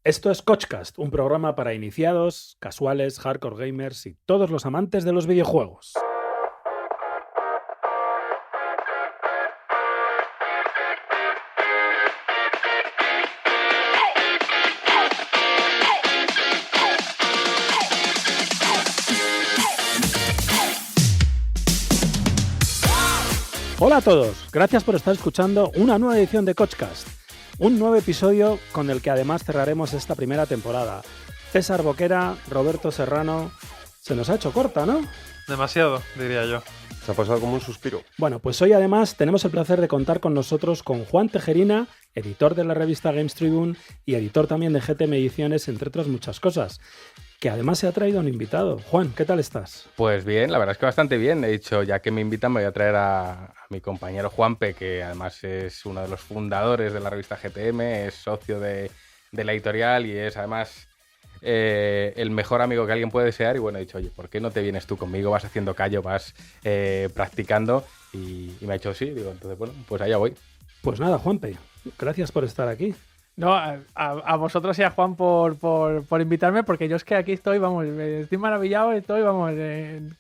Esto es Coachcast, un programa para iniciados, casuales, hardcore gamers y todos los amantes de los videojuegos. Hola a todos, gracias por estar escuchando una nueva edición de Coachcast. Un nuevo episodio con el que además cerraremos esta primera temporada. César Boquera, Roberto Serrano... Se nos ha hecho corta, ¿no? Demasiado, diría yo. Se ha pasado como un suspiro. Bueno, pues hoy además tenemos el placer de contar con nosotros con Juan Tejerina, editor de la revista Games Tribune y editor también de GTM Ediciones, entre otras muchas cosas. Que además se ha traído un invitado. Juan, ¿qué tal estás? Pues bien, la verdad es que bastante bien. He dicho, ya que me invitan, me voy a traer a mi compañero Juanpe, que además es uno de los fundadores de la revista GTM, es socio de la editorial y es además el mejor amigo que alguien puede desear. Y bueno, he dicho, oye, ¿por qué no te vienes tú conmigo? Vas haciendo callo, vas practicando. Y me ha dicho sí. Digo, entonces, bueno, pues allá voy. Pues nada, Juanpe, gracias por estar aquí. No, a vosotros y a Juan por invitarme, porque yo es que aquí estoy, vamos, estoy maravillado, estoy, vamos,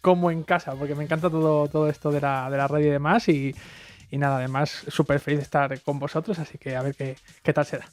como en casa, porque me encanta todo esto de la red y demás, y nada, además súper feliz de estar con vosotros, así que a ver qué tal será.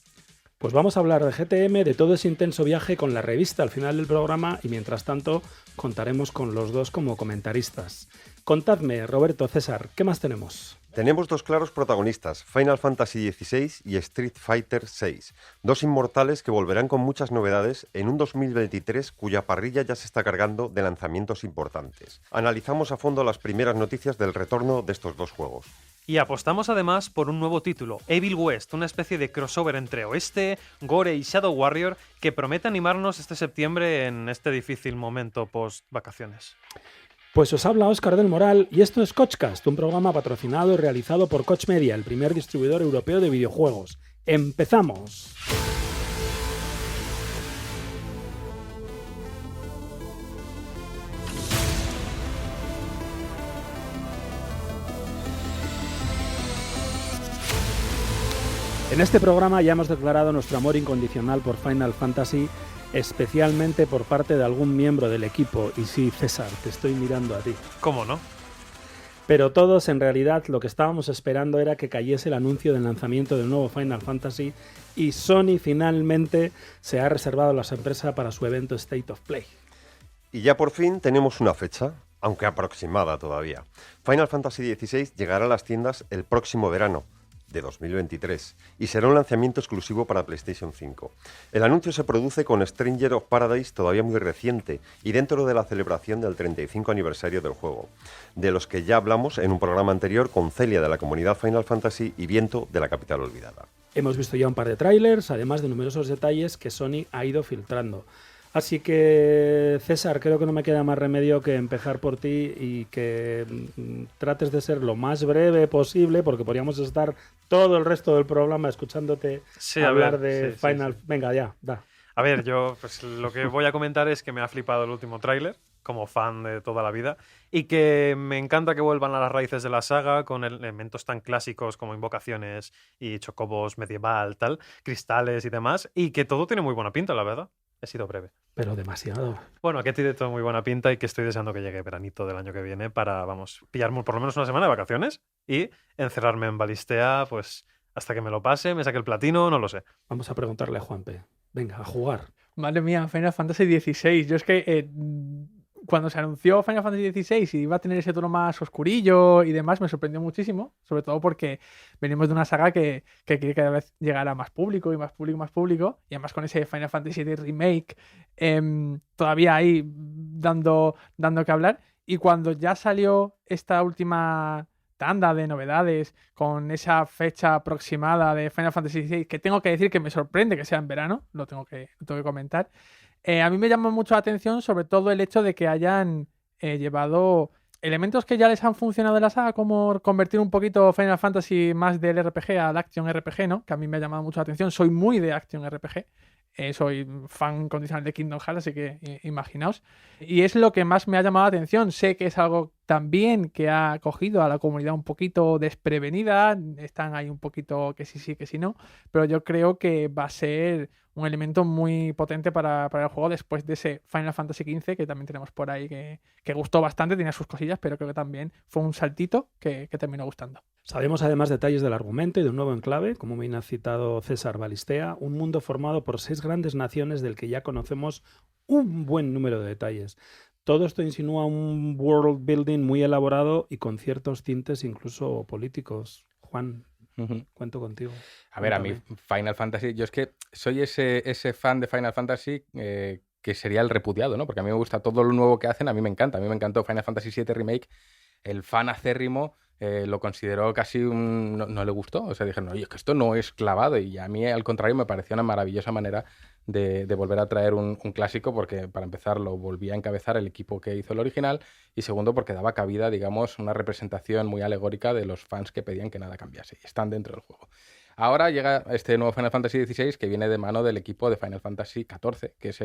Pues vamos a hablar de GTM, de todo ese intenso viaje con la revista al final del programa, y mientras tanto contaremos con los dos como comentaristas. Contadme, Roberto, César, ¿qué más tenemos? Tenemos dos claros protagonistas, Final Fantasy XVI y Street Fighter VI, dos inmortales que volverán con muchas novedades en un 2023 cuya parrilla ya se está cargando de lanzamientos importantes. Analizamos a fondo las primeras noticias del retorno de estos dos juegos. Y apostamos además por un nuevo título, Evil West, una especie de crossover entre Oeste, Gore y Shadow Warrior que promete animarnos este septiembre en este difícil momento post-vacaciones. Pues os habla Óscar del Moral y esto es Coachcast, un programa patrocinado y realizado por Koch Media, el primer distribuidor europeo de videojuegos. ¡Empezamos! En este programa ya hemos declarado nuestro amor incondicional por Final Fantasy, especialmente por parte de algún miembro del equipo. Y sí, César, te estoy mirando a ti. ¿Cómo no? Pero todos, en realidad, lo que estábamos esperando era que cayese el anuncio del lanzamiento del nuevo Final Fantasy y Sony finalmente se ha reservado la sorpresa para su evento State of Play. Y ya por fin tenemos una fecha, aunque aproximada todavía. Final Fantasy XVI llegará a las tiendas el próximo verano de 2023 y será un lanzamiento exclusivo para PlayStation 5. El anuncio se produce con Stranger of Paradise todavía muy reciente y dentro de la celebración del 35 aniversario del juego, de los que ya hablamos en un programa anterior con Celia de la comunidad Final Fantasy y Viento de la capital olvidada. Hemos visto ya un par de trailers, además de numerosos detalles que Sony ha ido filtrando. Así que, César, creo que no me queda más remedio que empezar por ti y que trates de ser lo más breve posible, porque podríamos estar todo el resto del programa escuchándote hablar de Final... Sí. Venga, ya, da. A ver, yo pues lo que voy a comentar es que me ha flipado el último tráiler, como fan de toda la vida, y que me encanta que vuelvan a las raíces de la saga con elementos tan clásicos como invocaciones y chocobos medieval, tal, cristales y demás, y que todo tiene muy buena pinta, la verdad. He sido breve. Pero demasiado. Bueno, que tiene todo muy buena pinta y que estoy deseando que llegue veranito del año que viene para, vamos, pillarme por lo menos una semana de vacaciones y encerrarme en Balistea, pues hasta que me lo pase, me saque el platino, no lo sé. Vamos a preguntarle a Juanpe. Venga, a jugar. Madre mía, Final Fantasy XVI. Yo es que cuando se anunció Final Fantasy XVI y iba a tener ese tono más oscurillo y demás, me sorprendió muchísimo, sobre todo porque venimos de una saga que quiere cada vez llegar a más público y más público y más público, y además con ese Final Fantasy VII Remake todavía ahí dando que hablar, y cuando ya salió esta última tanda de novedades con esa fecha aproximada de Final Fantasy XVI, que tengo que decir que me sorprende que sea en verano, lo tengo que comentar. A mí me llama mucho la atención sobre todo el hecho de que hayan llevado elementos que ya les han funcionado en la saga, como convertir un poquito Final Fantasy más del RPG al Action RPG, ¿no? Que a mí me ha llamado mucho la atención. Soy muy de Action RPG. Soy fan condicional de Kingdom Hearts, así que imaginaos. Y es lo que más me ha llamado la atención. Sé que es algo también que ha cogido a la comunidad un poquito desprevenida. Están ahí un poquito que sí, que sí no. Pero yo creo que va a ser un elemento muy potente para el juego después de ese Final Fantasy XV que también tenemos por ahí que gustó bastante, tenía sus cosillas, pero creo que también fue un saltito que terminó gustando. Sabemos además detalles del argumento y de un nuevo enclave, como bien ha citado César Balistea, un mundo formado por 6 grandes naciones del que ya conocemos un buen número de detalles. Todo esto insinúa un world building muy elaborado y con ciertos tintes incluso políticos. Juan, cuento contigo. A ver, a mí Cuéntame. Final Fantasy, yo es que soy ese fan de Final Fantasy que sería el repudiado, ¿no? Porque a mí me gusta todo lo nuevo que hacen, a mí me encanta. A mí me encantó Final Fantasy VII Remake. El fan acérrimo lo consideró casi no le gustó. O sea, dijeron, oye, es que esto no es clavado. Y a mí, al contrario, me pareció una maravillosa manera de volver a traer un clásico, porque para empezar lo volvía a encabezar el equipo que hizo el original, y segundo porque daba cabida, digamos, una representación muy alegórica de los fans que pedían que nada cambiase y están dentro del juego. Ahora llega este nuevo Final Fantasy XVI que viene de mano del equipo de Final Fantasy XIV, que es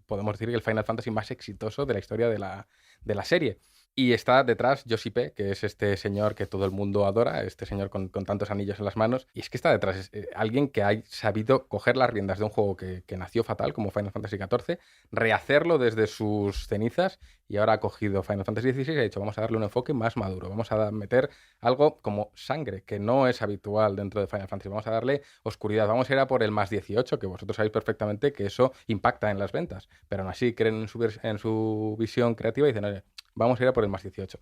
podemos decir, el Final Fantasy más exitoso de la historia de la serie. Y está detrás Yoshi P, que es este señor que todo el mundo adora, este señor con tantos anillos en las manos. Y es que está detrás alguien que ha sabido coger las riendas de un juego que nació fatal, como Final Fantasy XIV, rehacerlo desde sus cenizas, y ahora ha cogido Final Fantasy XVI y ha dicho, vamos a darle un enfoque más maduro, vamos a meter algo como sangre, que no es habitual dentro de Final Fantasy, vamos a darle oscuridad, vamos a ir a por el más 18, que vosotros sabéis perfectamente que eso impacta en las ventas, pero aún así creen en su visión creativa y dicen, oye, vamos a ir a por el más 18.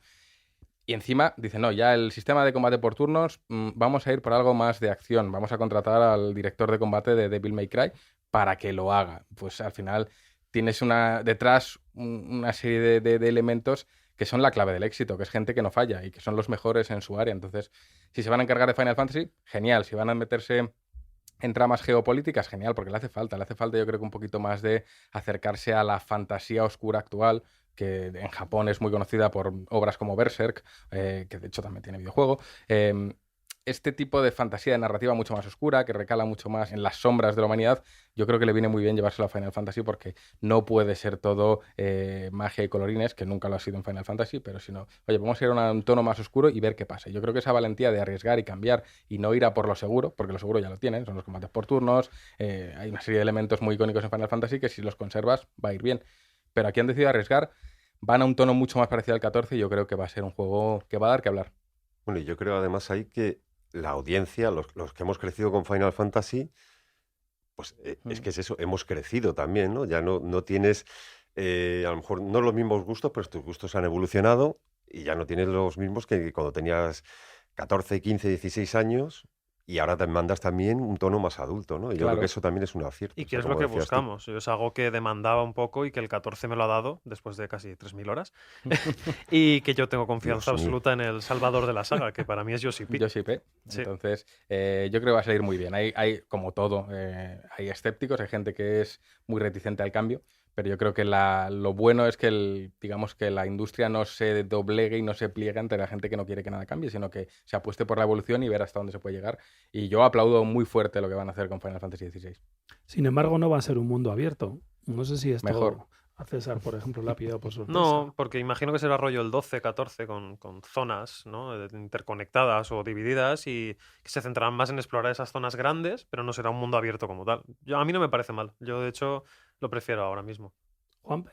Y encima dicen, no, ya el sistema de combate por turnos, vamos a ir por algo más de acción. Vamos a contratar al director de combate de Devil May Cry para que lo haga. Pues al final tienes detrás una serie de elementos que son la clave del éxito, que es gente que no falla y que son los mejores en su área. Entonces, si se van a encargar de Final Fantasy, genial. Si van a meterse en tramas geopolíticas, genial, porque le hace falta yo creo que un poquito más de acercarse a la fantasía oscura actual, que en Japón es muy conocida por obras como Berserk, que de hecho también tiene videojuego. Este tipo de fantasía de narrativa mucho más oscura, que recala mucho más en las sombras de la humanidad, yo creo que le viene muy bien llevárselo a Final Fantasy, porque no puede ser todo magia y colorines, que nunca lo ha sido en Final Fantasy, pero si no, oye, vamos a ir a un tono más oscuro y ver qué pasa. Yo creo que esa valentía de arriesgar y cambiar y no ir a por lo seguro, porque lo seguro ya lo tienen, son los combates por turnos, hay una serie de elementos muy icónicos en Final Fantasy que si los conservas va a ir bien. Pero aquí han decidido arriesgar, van a un tono mucho más parecido al 14 y yo creo que va a ser un juego que va a dar que hablar. Bueno, y yo creo además ahí que la audiencia, los que hemos crecido con Final Fantasy, pues es que es eso, hemos crecido también, ¿no? Ya no tienes, a lo mejor no los mismos gustos, pero tus gustos han evolucionado y ya no tienes los mismos que cuando tenías 14, 15, 16 años, y ahora te mandas también un tono más adulto, ¿no? Y yo creo que Claro. eso también es un acierto. Y o que sea, es lo como que decías tú. buscamos. Es algo que demandaba un poco y que el 14 me lo ha dado después de casi 3.000 horas. Y que yo tengo confianza Dios mío. absoluta en el salvador de la saga, que para mí es Yoshi P. Yoshi P. Sí. Entonces, yo creo que va a salir muy bien. Hay como todo, hay escépticos, hay gente que es muy reticente al cambio, pero yo creo que lo bueno es que digamos que la industria no se doblegue y no se pliegue ante la gente que no quiere que nada cambie, sino que se apueste por la evolución y ver hasta dónde se puede llegar. Y yo aplaudo muy fuerte lo que van a hacer con Final Fantasy XVI. Sin embargo, no va a ser un mundo abierto. No sé si esto Mejor. a César, por ejemplo, le ha pillado por sorpresa. No, porque imagino que será rollo el 12, 14 con zonas, ¿no? Interconectadas o divididas, y que se centrarán más en explorar esas zonas grandes, pero no será un mundo abierto como tal. A mí no me parece mal. Yo, de hecho, lo prefiero ahora mismo. Juanpe.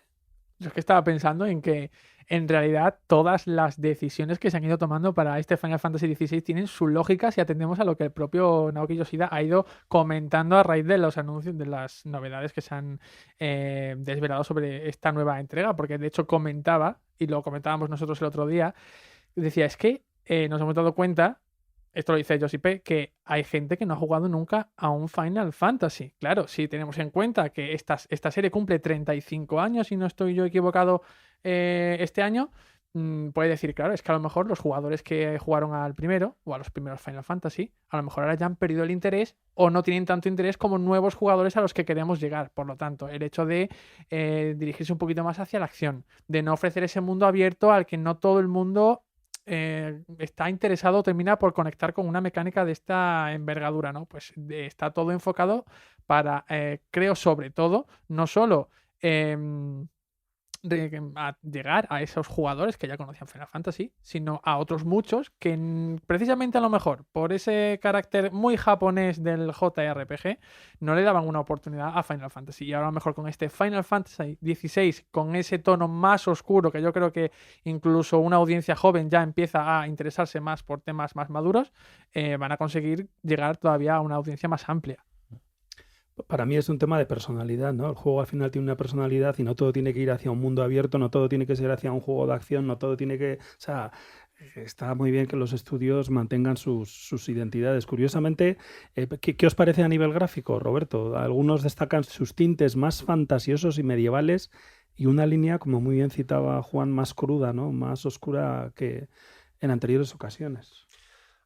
Yo es que estaba pensando en que en realidad todas las decisiones que se han ido tomando para este Final Fantasy XVI tienen su lógica si atendemos a lo que el propio Naoki Yoshida ha ido comentando a raíz de los anuncios, de las novedades que se han desvelado sobre esta nueva entrega, porque de hecho comentaba, y lo comentábamos nosotros el otro día, decía, es que nos hemos dado cuenta, esto lo dice Yoshi P, que hay gente que no ha jugado nunca a un Final Fantasy. Claro, si tenemos en cuenta que esta serie cumple 35 años, si no estoy yo equivocado, este año, puede decir, claro, es que a lo mejor los jugadores que jugaron al primero o a los primeros Final Fantasy, a lo mejor ahora ya han perdido el interés o no tienen tanto interés como nuevos jugadores a los que queremos llegar. Por lo tanto, el hecho de dirigirse un poquito más hacia la acción, de no ofrecer ese mundo abierto al que no todo el mundo está interesado o termina por conectar con una mecánica de esta envergadura, ¿no? Pues está todo enfocado para, creo sobre todo, no solo a llegar a esos jugadores que ya conocían Final Fantasy, sino a otros muchos que precisamente a lo mejor por ese carácter muy japonés del JRPG no le daban una oportunidad a Final Fantasy. Y ahora a lo mejor con este Final Fantasy XVI, con ese tono más oscuro, que yo creo que incluso una audiencia joven ya empieza a interesarse más por temas más maduros, van a conseguir llegar todavía a una audiencia más amplia. Para mí es un tema de personalidad, ¿no? El juego al final tiene una personalidad y no todo tiene que ir hacia un mundo abierto, no todo tiene que ser hacia un juego de acción, no todo tiene que... O sea, está muy bien que los estudios mantengan sus identidades. Curiosamente, ¿qué os parece a nivel gráfico, Roberto? Algunos destacan sus tintes más fantasiosos y medievales y una línea, como muy bien citaba Juan, más cruda, ¿no? Más oscura que en anteriores ocasiones.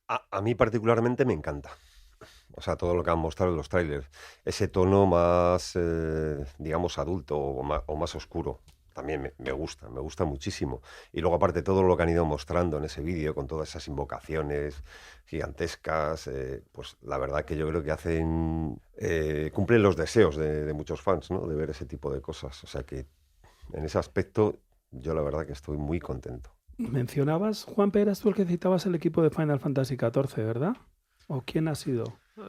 A mí particularmente me encanta. O sea, todo lo que han mostrado en los trailers. Ese tono más, digamos, adulto o más oscuro. También me gusta muchísimo. Y luego, aparte, todo lo que han ido mostrando en ese vídeo, con todas esas invocaciones gigantescas, pues la verdad que yo creo que cumplen los deseos de muchos fans, ¿no? De ver ese tipo de cosas. O sea que, en ese aspecto, yo la verdad que estoy muy contento. Mencionabas, Juanpe, eras tú el que citabas el equipo de Final Fantasy XIV, ¿verdad? ¿O quién ha sido?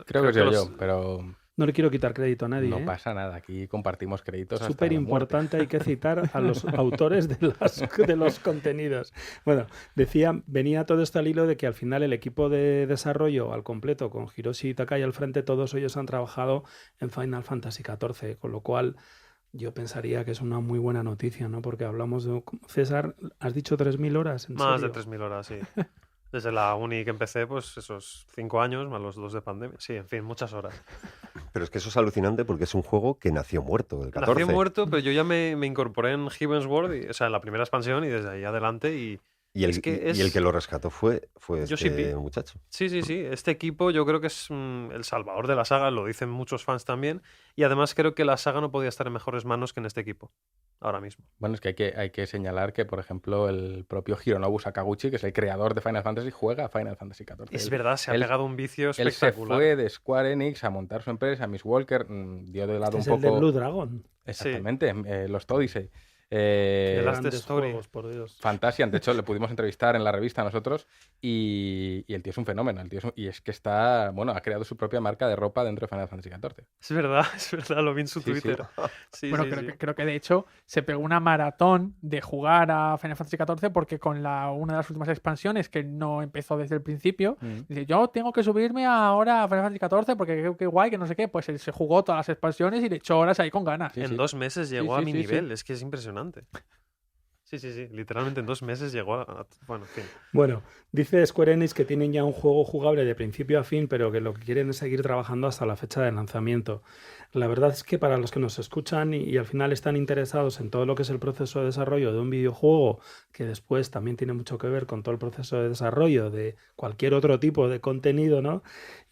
Creo que soy yo, pero No le quiero quitar crédito a nadie. no pasa nada. Aquí compartimos créditos hasta Súper la muerte. importante, hay que citar a los autores de los contenidos. Bueno, venía todo esto al hilo de que al final el equipo de desarrollo al completo, con Hiroshi Takai al frente, todos ellos han trabajado en Final Fantasy XIV, con lo cual yo pensaría que es una muy buena noticia, ¿no? Porque hablamos de... César, ¿has dicho 3.000 horas? ¿En Más de serio? 3.000 horas, sí. Desde la uni que empecé, pues esos 5 años, más los 2 de pandemia. Sí, en fin, muchas horas. Pero es que eso es alucinante porque es un juego que nació muerto, el 14. Nací muerto, pero yo ya me incorporé en Heavensward, o sea, en la primera expansión y desde ahí adelante. Y Y es que el que lo rescató fue Yoshi este P. muchacho. Sí. Este equipo yo creo que es el salvador de la saga, lo dicen muchos fans también. Y además creo que la saga no podía estar en mejores manos que en este equipo, ahora mismo. Bueno, es que hay que señalar que, por ejemplo, el propio Hironobu Sakaguchi, que es el creador de Final Fantasy, juega a Final Fantasy XIV. Es verdad, se ha pegado un vicio Él se espectacular. fue de Square Enix a montar su empresa, Miss Walker, dio de lado Este un es el poco... de Blue Dragon. Exactamente, los Odyssey. The Last Grandes Story. juegos, por Dios. Fantasian, de hecho le pudimos entrevistar en la revista nosotros y el tío es un fenómeno, y es que está, bueno, ha creado su propia marca de ropa dentro de Final Fantasy XIV. Es verdad, lo vi en su Sí, sí. Twitter. Sí, Bueno, sí, creo, sí. creo que de hecho se pegó una maratón de jugar a Final Fantasy XIV porque con una de las últimas expansiones que no empezó desde el principio, dice, yo tengo que subirme ahora a Final Fantasy XIV porque creo que guay, que no sé qué, pues él se jugó todas las expansiones y le echó horas ahí con ganas. Sí, En sí. 2 meses llegó Sí, a sí, mi sí, nivel, es que es impresionante. Sí, literalmente en 2 meses llegó a... Bueno, en fin. Bueno, dice Square Enix que tienen ya un juego jugable de principio a fin, pero que lo que quieren es seguir trabajando hasta la fecha de lanzamiento. La verdad es que para los que nos escuchan y al final están interesados en todo lo que es el proceso de desarrollo de un videojuego, que después también tiene mucho que ver con todo el proceso de desarrollo de cualquier otro tipo de contenido, ¿no?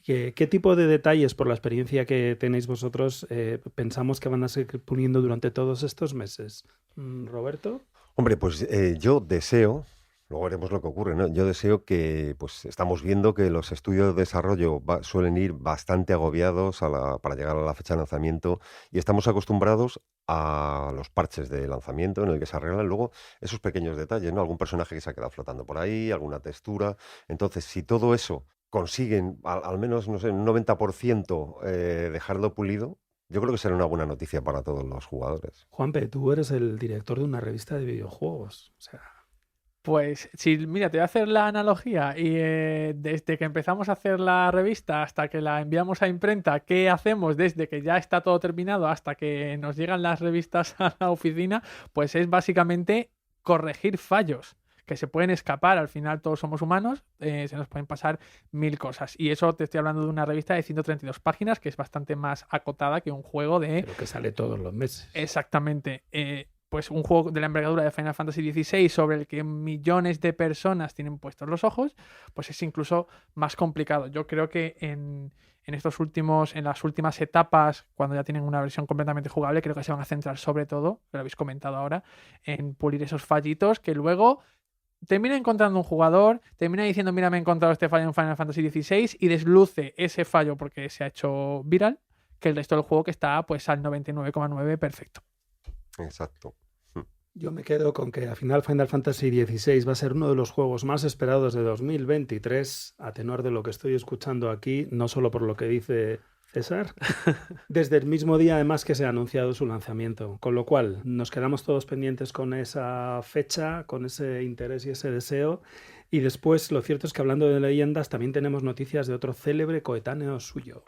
¿Qué tipo de detalles, por la experiencia que tenéis vosotros, pensamos que van a seguir puliendo durante todos estos meses? ¿Roberto? Hombre, pues yo deseo, luego veremos lo que ocurre, ¿no? Yo deseo que, pues estamos viendo que los estudios de desarrollo suelen ir bastante agobiados para llegar a la fecha de lanzamiento y estamos acostumbrados a los parches de lanzamiento en el que se arreglan luego esos pequeños detalles, ¿no? Algún personaje que se ha quedado flotando por ahí, alguna textura. Entonces, si todo eso consiguen al menos, no sé, un 90% dejarlo pulido, yo creo que será una buena noticia para todos los jugadores. Juanpe, tú eres el director de una revista de videojuegos. O sea, Pues, mira, te voy a hacer la analogía y desde que empezamos a hacer la revista hasta que la enviamos a imprenta, ¿qué hacemos desde que ya está todo terminado hasta que nos llegan las revistas a la oficina? Pues es básicamente corregir fallos que se pueden escapar. Al final todos somos humanos, se nos pueden pasar 1000 cosas. Y eso te estoy hablando de una revista de 132 páginas, que es bastante más acotada que un juego de... pero que sale todos los meses. Exactamente. Pues un juego de la envergadura de Final Fantasy XVI sobre el que millones de personas tienen puestos los ojos, pues es incluso más complicado. Yo creo que en las últimas etapas, cuando ya tienen una versión completamente jugable, creo que se van a centrar sobre todo, que lo habéis comentado ahora, en pulir esos fallitos que luego termina encontrando un jugador, termina diciendo, mira, me he encontrado este fallo en Final Fantasy XVI y desluce ese fallo porque se ha hecho viral, que el resto del juego que está pues al 99,9 perfecto. Exacto. Yo me quedo con que al final Final Fantasy XVI va a ser uno de los juegos más esperados de 2023, a tenor de lo que estoy escuchando aquí, no solo por lo que dice César, desde el mismo día además que se ha anunciado su lanzamiento, con lo cual nos quedamos todos pendientes con esa fecha, con ese interés y ese deseo, y después lo cierto es que hablando de leyendas también tenemos noticias de otro célebre coetáneo suyo.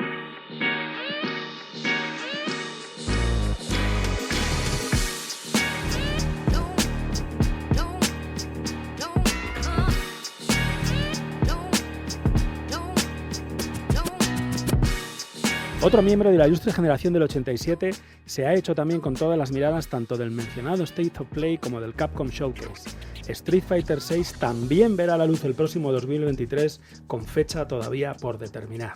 Otro miembro de la ilustre generación del 87 se ha hecho también con todas las miradas tanto del mencionado State of Play como del Capcom Showcase. Street Fighter VI también verá la luz el próximo 2023 con fecha todavía por determinar.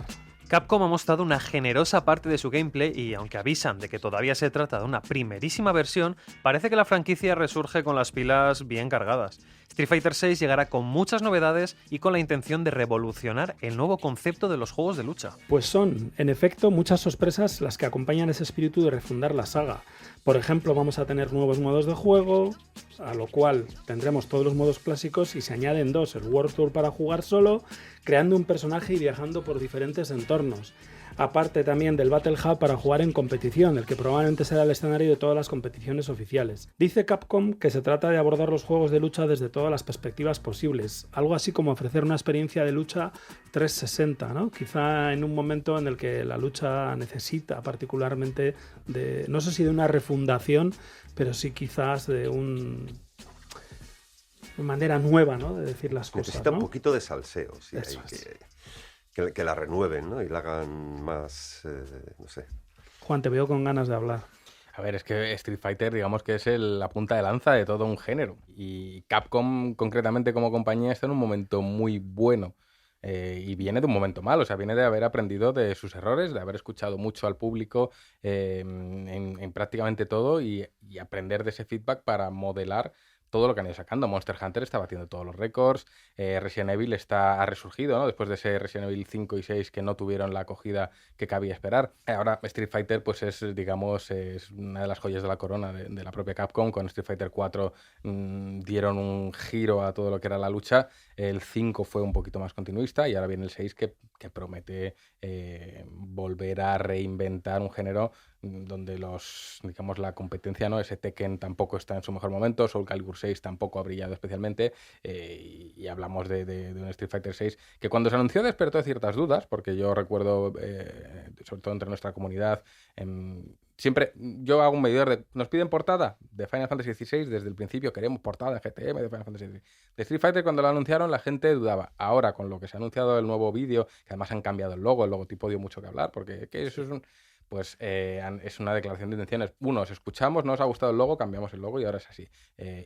Capcom ha mostrado una generosa parte de su gameplay y, aunque avisan de que todavía se trata de una primerísima versión, parece que la franquicia resurge con las pilas bien cargadas. Street Fighter VI llegará con muchas novedades y con la intención de revolucionar el nuevo concepto de los juegos de lucha. Pues son, en efecto, muchas sorpresas las que acompañan ese espíritu de refundar la saga. Por ejemplo, vamos a tener nuevos modos de juego, a lo cual tendremos todos los modos clásicos y se añaden dos, el World Tour para jugar solo, creando un personaje y viajando por diferentes entornos. Aparte también del Battle Hub para jugar en competición, el que probablemente será el escenario de todas las competiciones oficiales. Dice Capcom que se trata de abordar los juegos de lucha desde todas las perspectivas posibles, algo así como ofrecer una experiencia de lucha 360, ¿no? Quizá en un momento en el que la lucha necesita particularmente de, no sé si de una refundación, pero sí quizás de una manera nueva, ¿no?, de decir las cosas. Necesita, ¿no?, un poquito de salseo, sí, Eso ahí, es. que la renueven, ¿no? Y la hagan más, no sé. Juan, te veo con ganas de hablar. A ver, es que Street Fighter, digamos que es la punta de lanza de todo un género. Y Capcom, concretamente como compañía, está en un momento muy bueno. Y viene de un momento malo, o sea, viene de haber aprendido de sus errores, de haber escuchado mucho al público en prácticamente todo y aprender de ese feedback para modelar todo lo que han ido sacando. Monster Hunter está batiendo todos los récords, Resident Evil ha resurgido, ¿no?, después de ese Resident Evil 5 y 6 que no tuvieron la acogida que cabía esperar. Ahora Street Fighter pues es, digamos, es una de las joyas de la corona de la propia Capcom. Con Street Fighter 4 dieron un giro a todo lo que era la lucha. El 5 fue un poquito más continuista y ahora viene el 6 que promete volver a reinventar un género donde digamos, la competencia, ¿no? Ese Tekken tampoco está en su mejor momento, Soul Calibur 6 tampoco ha brillado especialmente, y hablamos de un Street Fighter 6 que cuando se anunció despertó ciertas dudas, porque yo recuerdo, sobre todo entre nuestra comunidad, siempre yo hago un medidor de, nos piden portada de Final Fantasy XVI, desde el principio queremos portada de GTM de Final Fantasy XVI. De Street Fighter, cuando lo anunciaron, la gente dudaba. Ahora, con lo que se ha anunciado el nuevo vídeo, que además han cambiado el logotipo dio mucho que hablar, porque eso es es una declaración de intenciones. Uno, os escuchamos, no os ha gustado el logo, cambiamos el logo y ahora es así.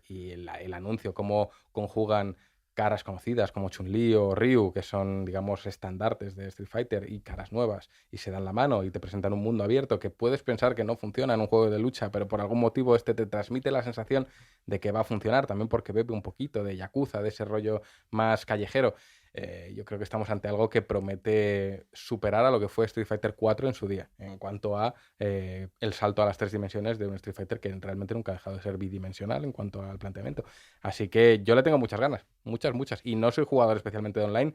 Y el anuncio, cómo conjugan caras conocidas como Chun-Li o Ryu, que son, digamos, estandartes de Street Fighter, y caras nuevas, y se dan la mano y te presentan un mundo abierto que puedes pensar que no funciona en un juego de lucha, pero por algún motivo te transmite la sensación de que va a funcionar, también porque bebe un poquito de Yakuza, de ese rollo más callejero. Yo creo que estamos ante algo que promete superar a lo que fue Street Fighter 4 en su día, en cuanto a el salto a las 3 dimensiones de un Street Fighter que realmente nunca ha dejado de ser bidimensional en cuanto al planteamiento. Así que yo le tengo muchas ganas, muchas, y no soy jugador especialmente de online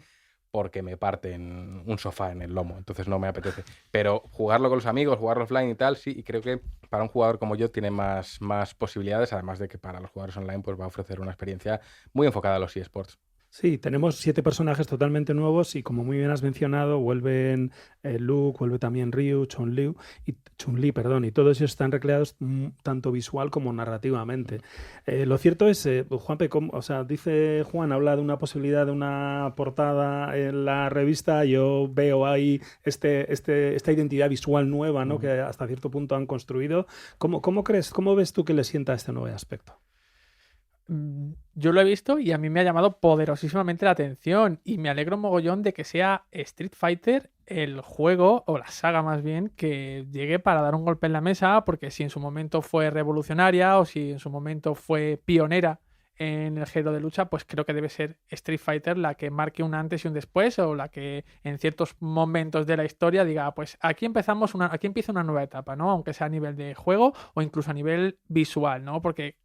porque me parten un sofá en el lomo, entonces no me apetece. Pero jugarlo con los amigos, jugarlo offline y tal, sí, y creo que para un jugador como yo tiene más posibilidades, además de que para los jugadores online pues va a ofrecer una experiencia muy enfocada a los eSports. Sí, tenemos 7 personajes totalmente nuevos y, como muy bien has mencionado, vuelven Luke, vuelve también Ryu, Chun-Li, y todos ellos están recreados tanto visual como narrativamente. Lo cierto es, Juanpe, dice Juan, habla de una posibilidad de una portada en la revista. Yo veo ahí esta identidad visual nueva, ¿no?, que hasta cierto punto han construido. ¿Cómo ves tú que le sienta este nuevo aspecto? Yo lo he visto y a mí me ha llamado poderosísimamente la atención, y me alegro mogollón de que sea Street Fighter el juego, o la saga más bien, que llegue para dar un golpe en la mesa, porque si en su momento fue revolucionaria o si en su momento fue pionera en el género de lucha, pues creo que debe ser Street Fighter la que marque un antes y un después, o la que en ciertos momentos de la historia diga, pues aquí empieza una nueva etapa, ¿no? Aunque sea a nivel de juego o incluso a nivel visual, ¿no? Porque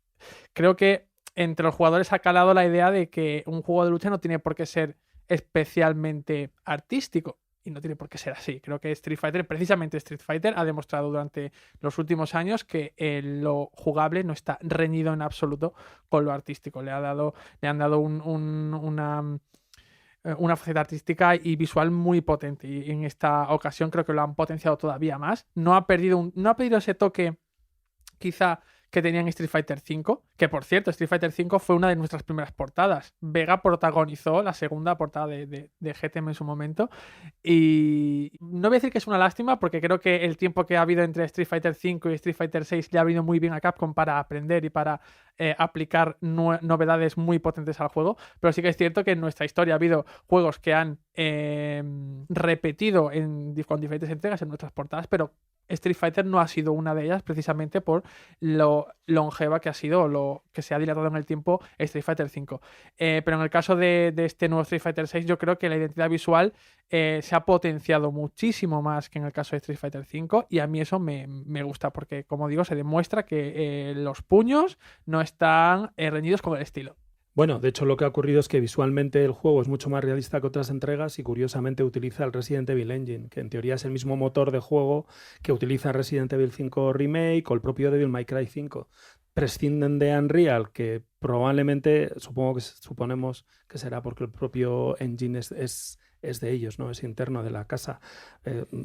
creo que entre los jugadores ha calado la idea de que un juego de lucha no tiene por qué ser especialmente artístico. Y no tiene por qué ser así. Creo que Street Fighter, precisamente Street Fighter, ha demostrado durante los últimos años que lo jugable no está reñido en absoluto con lo artístico. Le han dado una faceta artística y visual muy potente. Y en esta ocasión creo que lo han potenciado todavía más. No ha perdido ese toque, quizá, que tenía en Street Fighter V, que por cierto, Street Fighter V fue una de nuestras primeras portadas. Vega protagonizó la segunda portada de GTM en su momento, y no voy a decir que es una lástima, porque creo que el tiempo que ha habido entre Street Fighter V y Street Fighter VI le ha venido muy bien a Capcom para aprender y para aplicar novedades muy potentes al juego, pero sí que es cierto que en nuestra historia ha habido juegos que han repetido con diferentes entregas en nuestras portadas, pero Street Fighter no ha sido una de ellas, precisamente por lo longeva que ha sido, o lo que se ha dilatado en el tiempo Street Fighter V. Pero en el caso de este nuevo Street Fighter VI, yo creo que la identidad visual se ha potenciado muchísimo más que en el caso de Street Fighter V, y a mí eso me gusta, porque, como digo, se demuestra que los puños no están reñidos con el estilo. Bueno, de hecho lo que ha ocurrido es que visualmente el juego es mucho más realista que otras entregas y curiosamente utiliza el Resident Evil Engine, que en teoría es el mismo motor de juego que utiliza Resident Evil 5 Remake o el propio Devil May Cry 5. Prescinden de Unreal, que probablemente, suponemos que será porque el propio engine es de ellos, ¿no? Es interno de la casa.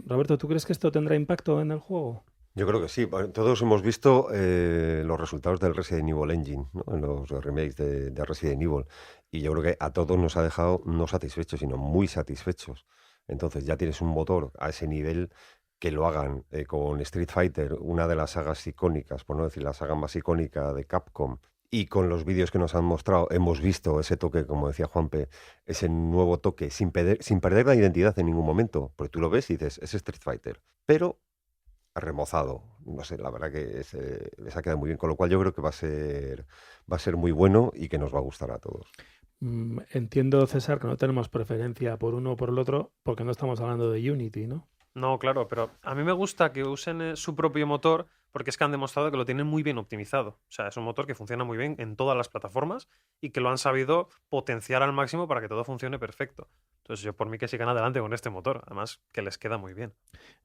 Roberto, ¿tú crees que esto tendrá impacto en el juego? Yo creo que sí. Todos hemos visto los resultados del Resident Evil Engine, ¿no? En los remakes de Resident Evil. Y yo creo que a todos nos ha dejado no satisfechos, sino muy satisfechos. Entonces ya tienes un motor a ese nivel, que lo hagan con Street Fighter, una de las sagas icónicas, por no decir la saga más icónica de Capcom. Y con los vídeos que nos han mostrado hemos visto ese toque, como decía Juanpe, ese nuevo toque, sin perder la identidad en ningún momento. Porque tú lo ves y dices, es Street Fighter. Pero remozado, no sé, la verdad que les ha quedado muy bien, con lo cual yo creo que va a ser muy bueno y que nos va a gustar a todos. Entiendo, César, que no tenemos preferencia por uno o por el otro, porque no estamos hablando de Unity, ¿no? No, claro, pero a mí me gusta que usen su propio motor, porque es que han demostrado que lo tienen muy bien optimizado. O sea, es un motor que funciona muy bien en todas las plataformas y que lo han sabido potenciar al máximo para que todo funcione perfecto. Entonces yo por mí que sigan adelante con este motor, además que les queda muy bien.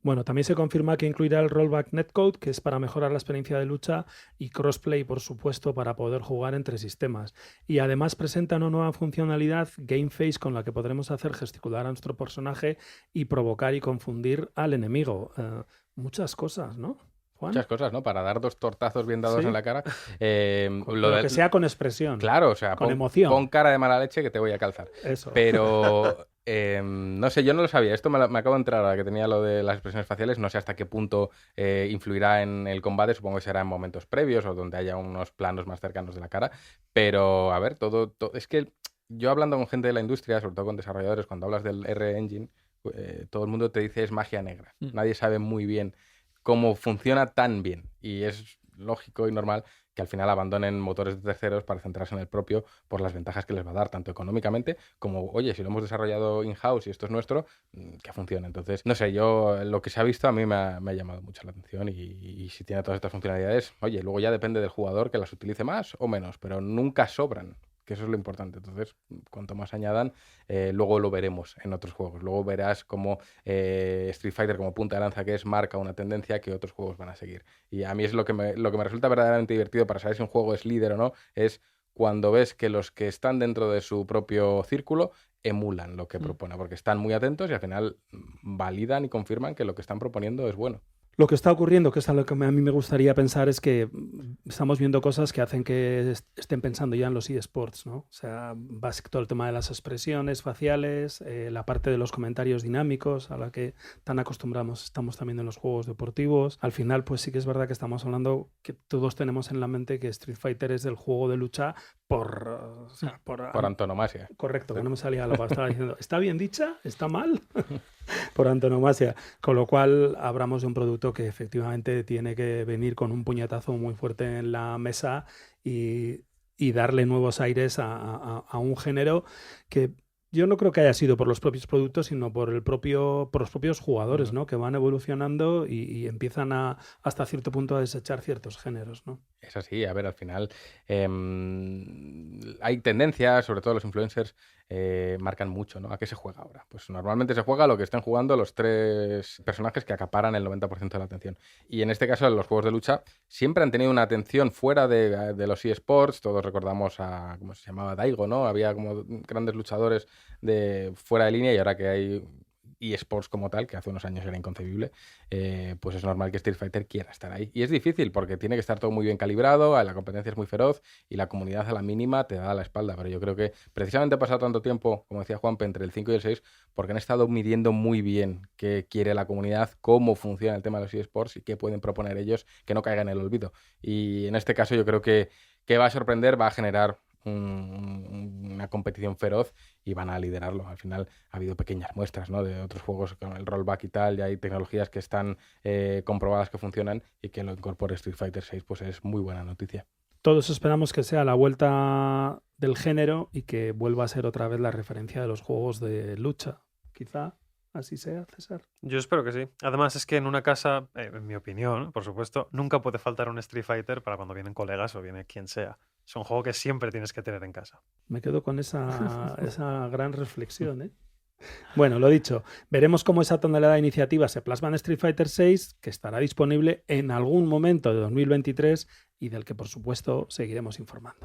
Bueno, también se confirma que incluirá el rollback netcode, que es para mejorar la experiencia de lucha, y crossplay, por supuesto, para poder jugar entre sistemas. Y además presenta una nueva funcionalidad, Game Face, con la que podremos hacer gesticular a nuestro personaje y provocar y confundir al enemigo. Muchas cosas, ¿no? Juan. Muchas cosas, ¿no? Para dar 2 tortazos bien dados Sí. en la cara. Lo que sea con expresión. Claro, o sea, con emoción. Pon cara de mala leche que te voy a calzar. Eso. Pero no sé, yo no lo sabía. Esto me acabo de enterar ahora que tenía lo de las expresiones faciales. No sé hasta qué punto influirá en el combate. Supongo que será en momentos previos o donde haya unos planos más cercanos de la cara. Pero, a ver, todo es que yo hablando con gente de la industria, sobre todo con desarrolladores, cuando hablas del R-Engine, todo el mundo te dice es magia negra. Nadie sabe muy bien cómo funciona tan bien. Y es lógico y normal que al final abandonen motores de terceros para centrarse en el propio por las ventajas que les va a dar, tanto económicamente como, oye, si lo hemos desarrollado in-house y esto es nuestro, que funcione. Entonces, no sé, yo lo que se ha visto a mí me ha llamado mucho la atención y si tiene todas estas funcionalidades, oye, luego ya depende del jugador que las utilice más o menos, pero nunca sobran, que eso es lo importante. Entonces, cuanto más añadan, luego lo veremos en otros juegos. Luego verás cómo Street Fighter, como punta de lanza que es, marca una tendencia que otros juegos van a seguir. Y a mí es lo que me resulta verdaderamente divertido para saber si un juego es líder o no, es cuando ves que los que están dentro de su propio círculo emulan lo que propone, porque están muy atentos y al final validan y confirman que lo que están proponiendo es bueno. Lo que está ocurriendo, que es a lo que a mí me gustaría pensar, es que estamos viendo cosas que hacen que estén pensando ya en los eSports, ¿no? O sea, todo el tema de las expresiones faciales, la parte de los comentarios dinámicos a la que tan acostumbramos estamos también en los juegos deportivos. Al final, pues sí que es verdad que estamos hablando que todos tenemos en la mente que Street Fighter es el juego de lucha por antonomasia. Correcto, que no me salía lo que estaba diciendo. ¿Está bien dicha? ¿Está mal? Por antonomasia. Con lo cual, hablamos de un producto que efectivamente tiene que venir con un puñetazo muy fuerte en la mesa y darle nuevos aires a un género que yo no creo que haya sido por los propios productos, sino por los propios jugadores, ¿no? Que van evolucionando y empiezan hasta cierto punto a desechar ciertos géneros, ¿no? Es así, a ver, al final hay tendencias, sobre todo los influencers marcan mucho, ¿no? ¿A qué se juega ahora? Pues normalmente se juega a lo que estén jugando los 3 personajes que acaparan el 90% de la atención. Y en este caso, los juegos de lucha siempre han tenido una atención fuera de los eSports. Todos recordamos a, ¿cómo se llamaba? Daigo, ¿no? Había como grandes luchadores de fuera de línea y ahora que hay eSports como tal, que hace unos años era inconcebible, pues es normal que Street Fighter quiera estar ahí. Y es difícil porque tiene que estar todo muy bien calibrado, la competencia es muy feroz y la comunidad a la mínima te da la espalda. Pero yo creo que precisamente ha pasado tanto tiempo, como decía Juanpe, entre el 5 y el 6, porque han estado midiendo muy bien qué quiere la comunidad, cómo funciona el tema de los eSports y qué pueden proponer ellos que no caiga en el olvido. Y en este caso yo creo que va a sorprender, va a generar una competición feroz y van a liderarlo. Al final ha habido pequeñas muestras, ¿no? De otros juegos con el rollback y tal, ya hay tecnologías que están comprobadas que funcionan y que lo incorpore Street Fighter 6 pues es muy buena noticia. Todos esperamos que sea la vuelta del género y que vuelva a ser otra vez la referencia de los juegos de lucha. Quizá así sea, César. Yo espero que sí. Además, es que en una casa, en mi opinión, por supuesto, nunca puede faltar un Street Fighter para cuando vienen colegas o viene quien sea. Es un juego que siempre tienes que tener en casa. Me quedo con esa gran reflexión, ¿eh? Bueno, lo dicho, veremos cómo esa tonelada de iniciativa se plasma en Street Fighter VI, que estará disponible en algún momento de 2023 y del que, por supuesto, seguiremos informando.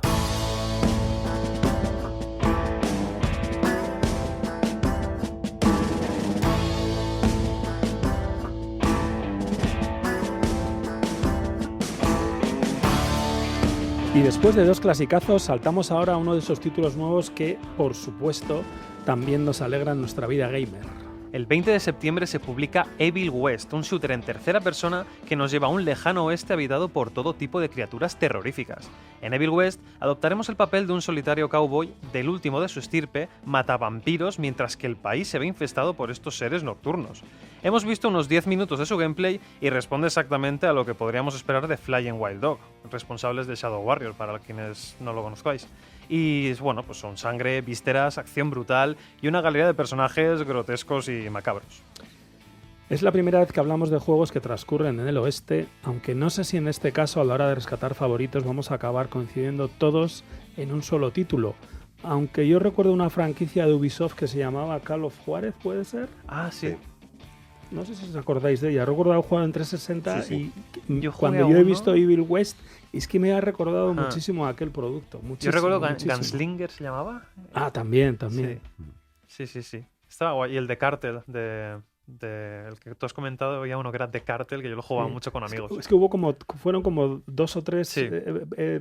Y después de 2 clasicazos, saltamos ahora a uno de esos títulos nuevos que, por supuesto, también nos alegran nuestra vida gamer. El 20 de septiembre se publica Evil West, un shooter en tercera persona que nos lleva a un lejano oeste habitado por todo tipo de criaturas terroríficas. En Evil West adoptaremos el papel de un solitario cowboy del último de su estirpe, matavampiros, mientras que el país se ve infestado por estos seres nocturnos. Hemos visto unos 10 minutos de su gameplay y responde exactamente a lo que podríamos esperar de Flying Wild Dog, responsables de Shadow Warrior, para quienes no lo conozcáis. Y bueno, pues son sangre, vísceras, acción brutal y una galería de personajes grotescos y macabros. Es la primera vez que hablamos de juegos que transcurren en el oeste, aunque no sé si en este caso a la hora de rescatar favoritos vamos a acabar coincidiendo todos en un solo título. Aunque yo recuerdo una franquicia de Ubisoft que se llamaba Call of Juárez, ¿puede ser? Ah, sí. No sé si os acordáis de ella. Recuerdo haber jugado en 360 sí. Y Yo cuando yo he visto Evil West, es que me ha recordado muchísimo a aquel producto. Yo recuerdo Gunslinger se llamaba. Ah, también. Sí. Estaba guay. Y el de Cartel, el que tú has comentado, había uno que era de Cartel, que yo lo jugaba mucho con amigos. Es que fueron como 2 o 3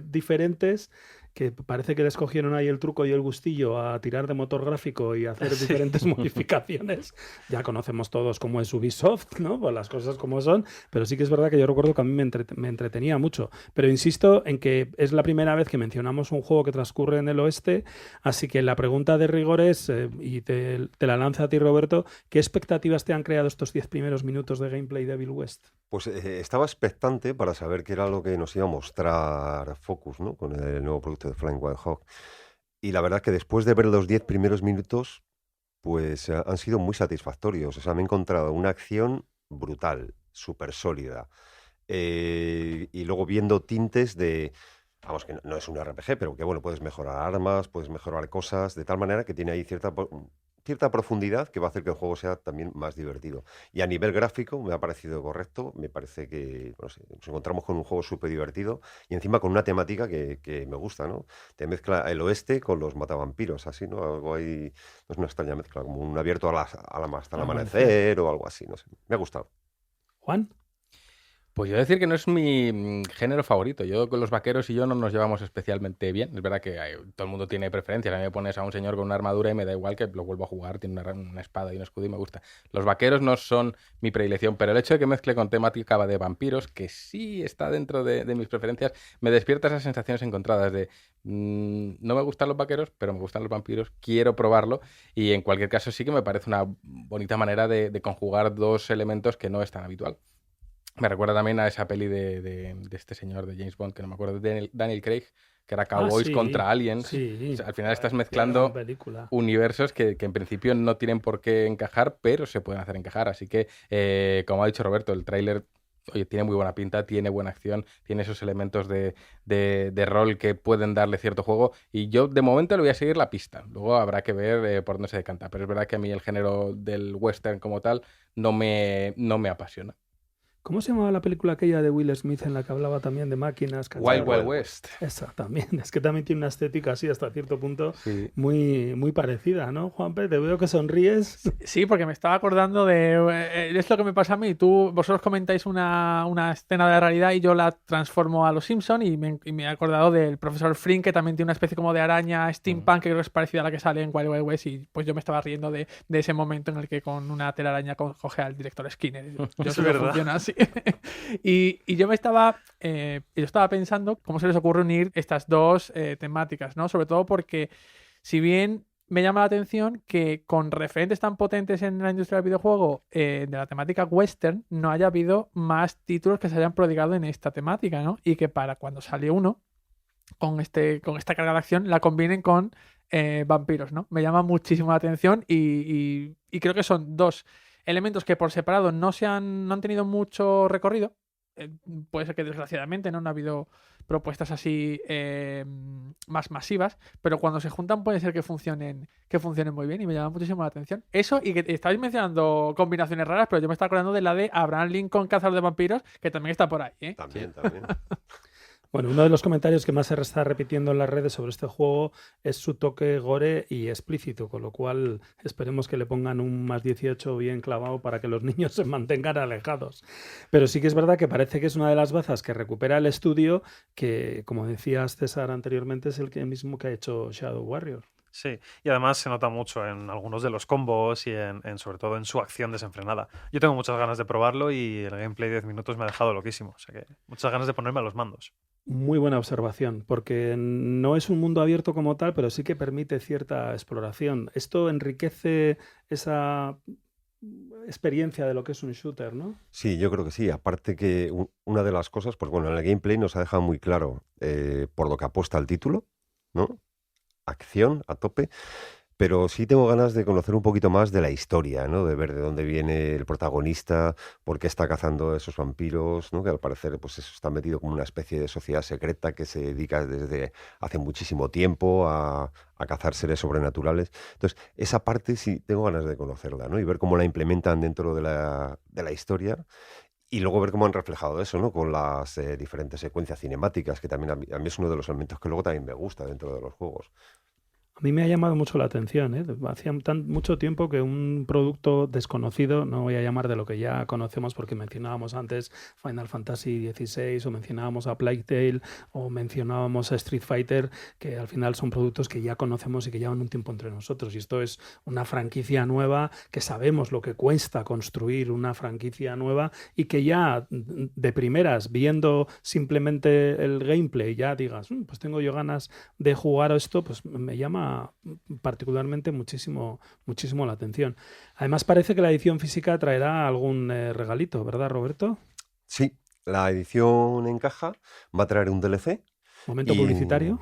diferentes que parece que les cogieron ahí el truco y el gustillo a tirar de motor gráfico y hacer diferentes modificaciones. Ya conocemos todos cómo es Ubisoft, ¿no? Pues las cosas como son, pero sí que es verdad que yo recuerdo que a mí me entretenía mucho. Pero insisto en que es la primera vez que mencionamos un juego que transcurre en el oeste, así que la pregunta de rigor es, y te la lanzo a ti, Roberto, ¿qué expectativas te han creado estos 10 primeros minutos de gameplay de Evil West? Pues estaba expectante para saber qué era lo que nos iba a mostrar Focus, ¿no? Con el nuevo producto de Flying Wild Hog. Y la verdad que después de ver los 10 primeros minutos, pues han sido muy satisfactorios. O sea, me he encontrado una acción brutal, súper sólida. Y luego viendo tintes de... Vamos, que no es un RPG, pero que bueno, puedes mejorar armas, puedes mejorar cosas, de tal manera que tiene ahí cierta profundidad que va a hacer que el juego sea también más divertido. Y a nivel gráfico me ha parecido correcto, me parece que no sé, nos encontramos con un juego súper divertido y encima con una temática que me gusta, ¿no? Te mezcla el oeste con los matavampiros, así, ¿no? Algo ahí, no es una extraña mezcla, como un abierto hasta el amanecer o algo así, no sé. Me ha gustado. ¿Juan? Pues yo decir que no es mi género favorito. Yo con los vaqueros y yo no nos llevamos especialmente bien. Es verdad que todo el mundo tiene preferencias. A mí me pones a un señor con una armadura y me da igual, que lo vuelvo a jugar. Tiene una espada y un escudo y me gusta. Los vaqueros no son mi predilección, pero el hecho de que mezcle con temática de vampiros, que sí está dentro de mis preferencias, me despierta esas sensaciones encontradas de no me gustan los vaqueros, pero me gustan los vampiros, quiero probarlo y en cualquier caso sí que me parece una bonita manera de conjugar 2 elementos que no es tan habitual. Me recuerda también a esa peli de este señor de James Bond, que no me acuerdo, de Daniel Craig, que era Cowboys contra Aliens. Sí. O sea, al final estás mezclando universos que en principio no tienen por qué encajar, pero se pueden hacer encajar. Así que, como ha dicho Roberto, el tráiler oye, tiene muy buena pinta, tiene buena acción, tiene esos elementos de rol que pueden darle cierto juego, y yo de momento le voy a seguir la pista. Luego habrá que ver por dónde se decanta, pero es verdad que a mí el género del western como tal no me apasiona. ¿Cómo se llamaba la película aquella de Will Smith en la que hablaba también de máquinas? Wild Wild West. Esa también, es que también tiene una estética así hasta cierto punto Sí. muy parecida, ¿no, Juanpe? Te veo que sonríes. Sí, porque me estaba acordando de es lo que me pasa a mí. Vosotros comentáis una escena de realidad y yo la transformo a los Simpson y me he acordado del profesor Frink, que también tiene una especie como de araña steampunk que creo que es parecida a la que sale en Wild Wild West, y pues yo me estaba riendo de ese momento en el que con una telaraña coge al director Skinner. Yo Es sé que verdad. funciona así. y yo estaba pensando cómo se les ocurre unir estas dos temáticas, ¿no? Sobre todo porque, si bien me llama la atención que con referentes tan potentes en la industria del videojuego de la temática western no haya habido más títulos que se hayan prodigado en esta temática, ¿no? Y que para cuando sale uno con esta carga de acción la combinen con vampiros, ¿no? Me llama muchísimo la atención y creo que son dos elementos que por separado no han tenido mucho recorrido. Puede ser que desgraciadamente no ha habido propuestas así más masivas, pero cuando se juntan puede ser que funcionen muy bien, y me llama muchísimo la atención. Eso, y que estabais mencionando combinaciones raras, pero yo me estaba acordando de la de Abraham Lincoln, cazador de vampiros, que también está por ahí, ¿eh? También. Bueno, uno de los comentarios que más se está repitiendo en las redes sobre este juego es su toque gore y explícito, con lo cual esperemos que le pongan un más 18 bien clavado para que los niños se mantengan alejados. Pero sí que es verdad que parece que es una de las bazas que recupera el estudio, que, como decías, César, anteriormente, es el mismo que ha hecho Shadow Warrior. Sí, y además se nota mucho en algunos de los combos y sobre todo en su acción desenfrenada. Yo tengo muchas ganas de probarlo y el gameplay de 10 minutos me ha dejado loquísimo. O sea que muchas ganas de ponerme a los mandos. Muy buena observación, porque no es un mundo abierto como tal, pero sí que permite cierta exploración. Esto enriquece esa experiencia de lo que es un shooter, ¿no? Sí, yo creo que sí. Aparte que una de las cosas, pues bueno, en el gameplay nos ha dejado muy claro por lo que apuesta el título, ¿no? Acción a tope, pero sí tengo ganas de conocer un poquito más de la historia, ¿no? De ver de dónde viene el protagonista, por qué está cazando a esos vampiros, ¿no? Que al parecer pues eso está metido como una especie de sociedad secreta que se dedica desde hace muchísimo tiempo a cazar seres sobrenaturales. Entonces, esa parte sí tengo ganas de conocerla, ¿no? Y ver cómo la implementan dentro de la historia. Y luego ver cómo han reflejado eso, ¿no? Con las diferentes secuencias cinemáticas, que también a mí es uno de los elementos que luego también me gusta dentro de los juegos. A mí me ha llamado mucho la atención, ¿eh? Hacía mucho tiempo que un producto desconocido, no voy a llamar de lo que ya conocemos porque mencionábamos antes Final Fantasy XVI o mencionábamos a Plague Tale o mencionábamos a Street Fighter, que al final son productos que ya conocemos y que llevan un tiempo entre nosotros. Y esto es una franquicia nueva, que sabemos lo que cuesta construir una franquicia nueva y que ya de primeras, viendo simplemente el gameplay, ya digas, pues tengo yo ganas de jugar a esto, pues me llama particularmente muchísimo la atención. Además parece que la edición física traerá algún regalito, ¿verdad, Roberto? Sí, la edición en caja va a traer un DLC. Momento publicitario.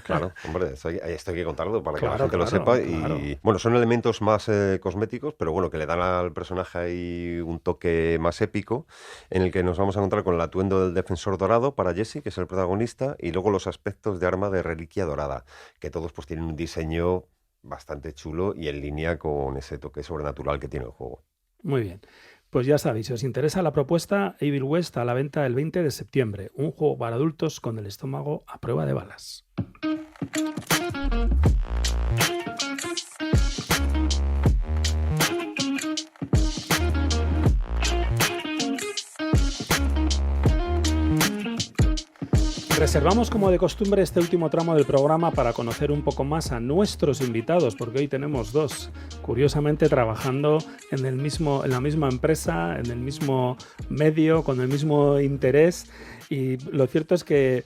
Claro, hombre, esto hay que contarlo para que la Claro, gente lo claro, sepa. claro. Y bueno, son elementos más cosméticos, pero bueno, que le dan al personaje ahí un toque más épico, en el que nos vamos a encontrar con el atuendo del defensor dorado para Jesse, que es el protagonista, y luego los aspectos de arma de reliquia dorada, que todos pues tienen un diseño bastante chulo y en línea con ese toque sobrenatural que tiene el juego. Muy bien. Pues ya sabéis, si os interesa la propuesta, Evil West a la venta el 20 de septiembre. Un juego para adultos con el estómago a prueba de balas. Reservamos como de costumbre este último tramo del programa para conocer un poco más a nuestros invitados, porque hoy tenemos dos, curiosamente trabajando en la misma empresa, en el mismo medio, con el mismo interés. Y lo cierto es que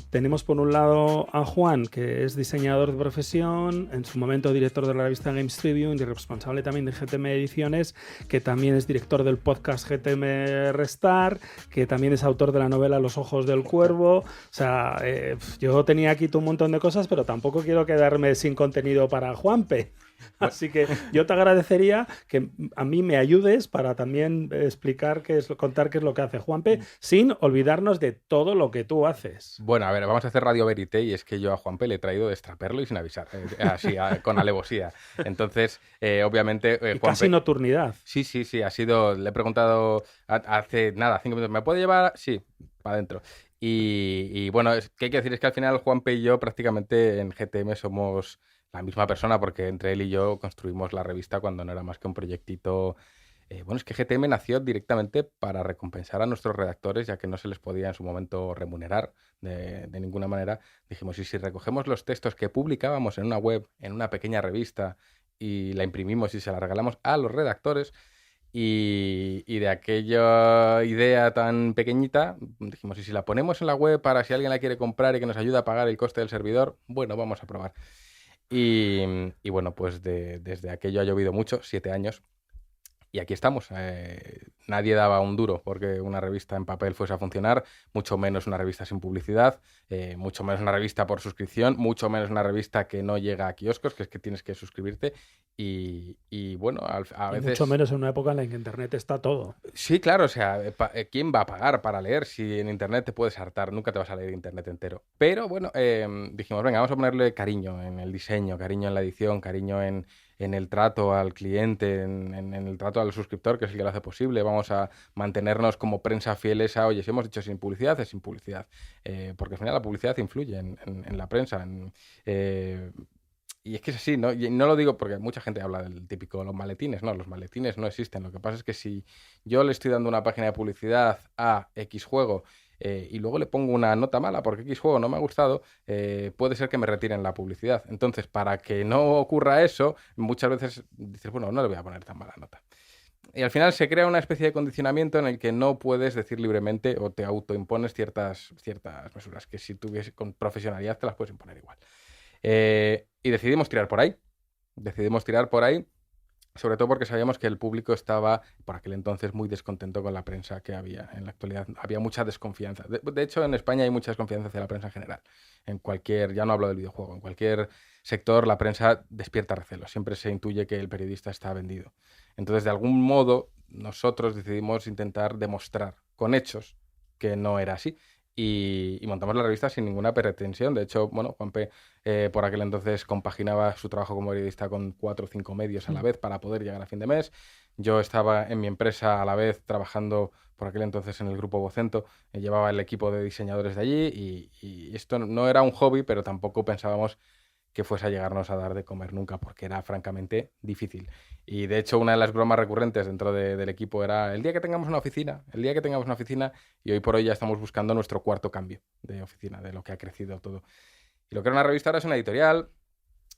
tenemos por un lado a Juan, que es diseñador de profesión, en su momento director de la revista Games Tribune y responsable también de GTM Ediciones, que también es director del podcast GTM Restart, que también es autor de la novela Los ojos del cuervo. O sea, yo tenía aquí un montón de cosas, pero tampoco quiero quedarme sin contenido para Juanpe. Así que yo te agradecería que a mí me ayudes para también explicar contar qué es lo que hace Juanpe, sin olvidarnos de todo lo que tú haces. Bueno, a ver, vamos a hacer Radio Verité y es que yo a Juanpe le he traído de extraperlo y sin avisar, así, con alevosía. Entonces, obviamente, Y Juanpe... casi nocturnidad. Sí, ha sido... Le he preguntado hace nada, 5 minutos, ¿me puede llevar? Sí, para adentro. Y bueno, ¿qué hay que decir? Es que al final Juanpe y yo prácticamente en GTM somos la misma persona porque entre él y yo construimos la revista cuando no era más que un proyectito. Bueno, es que GTM nació directamente para recompensar a nuestros redactores, ya que no se les podía en su momento remunerar de ninguna manera. Dijimos, ¿y si recogemos los textos que publicábamos en una web, en una pequeña revista, y la imprimimos y se la regalamos a los redactores? Y de aquella idea tan pequeñita, dijimos, ¿y si la ponemos en la web para si alguien la quiere comprar y que nos ayude a pagar el coste del servidor? Bueno, vamos a probar. Y bueno, pues desde aquello ha llovido mucho, 7 años. Y aquí estamos. Nadie daba un duro porque una revista en papel fuese a funcionar, mucho menos una revista sin publicidad, mucho menos una revista por suscripción, mucho menos una revista que no llega a kioscos, que es que tienes que suscribirte. Y bueno, a veces... Mucho menos en una época en la que Internet está todo. Sí, claro, o sea, ¿quién va a pagar para leer si en Internet te puedes hartar? Nunca te vas a leer Internet entero. Pero bueno, dijimos, venga, vamos a ponerle cariño en el diseño, cariño en la edición, cariño en el trato al cliente, en el trato al suscriptor, que es el que lo hace posible. Vamos a mantenernos como prensa fieles a, oye, si hemos dicho sin publicidad, es sin publicidad. Porque al final la publicidad influye en la prensa. Y es que es así, ¿no? Y no lo digo porque mucha gente habla del típico los maletines. No, los maletines no existen. Lo que pasa es que si yo le estoy dando una página de publicidad a X juego y luego le pongo una nota mala porque X juego no me ha gustado, puede ser que me retiren la publicidad. Entonces, para que no ocurra eso, muchas veces dices, bueno, no le voy a poner tan mala nota. Y al final se crea una especie de condicionamiento en el que no puedes decir libremente o te autoimpones ciertas mesuras que si tuviese con profesionalidad te las puedes imponer igual. Y decidimos tirar por ahí. Sobre todo porque sabíamos que el público estaba, por aquel entonces, muy descontento con la prensa que había. En la actualidad había mucha desconfianza. De hecho, en España hay mucha desconfianza hacia la prensa en general. En cualquier, ya no hablo del videojuego, en cualquier sector la prensa despierta recelos. Siempre se intuye que el periodista está vendido. Entonces, de algún modo, nosotros decidimos intentar demostrar con hechos que no era así. Y montamos la revista sin ninguna pretensión. De hecho, bueno, Juanpe por aquel entonces compaginaba su trabajo como periodista con 4 o 5 medios a la vez para poder llegar a fin de mes. Yo estaba en mi empresa a la vez trabajando por aquel entonces en el grupo Vocento, llevaba el equipo de diseñadores de allí y esto no era un hobby, pero tampoco pensábamos que fuese a llegarnos a dar de comer nunca, porque era francamente difícil. Y de hecho, una de las bromas recurrentes dentro del equipo era el día que tengamos una oficina, y hoy por hoy ya estamos buscando nuestro cuarto cambio de oficina, de lo que ha crecido todo. Y lo que era una revista ahora es una editorial.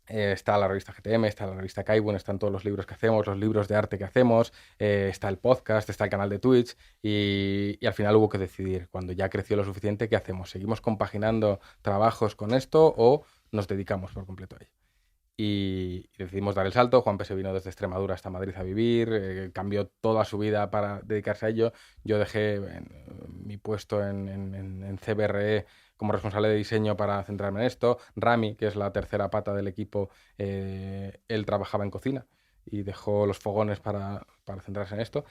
Está la revista GTM, está la revista Kaibun, están todos los libros que hacemos, los libros de arte que hacemos, está el podcast, está el canal de Twitch y al final hubo que decidir, cuando ya creció lo suficiente, ¿qué hacemos? ¿Seguimos compaginando trabajos con esto o nos dedicamos por completo a ello? Y decidimos dar el salto. Juanpe se vino desde Extremadura hasta Madrid a vivir, cambió toda su vida para dedicarse a ello. Yo dejé mi puesto en CBRE como responsable de diseño para centrarme en esto. Rami, que es la tercera pata del equipo, él trabajaba en cocina y dejó los fogones para centrarse en esto.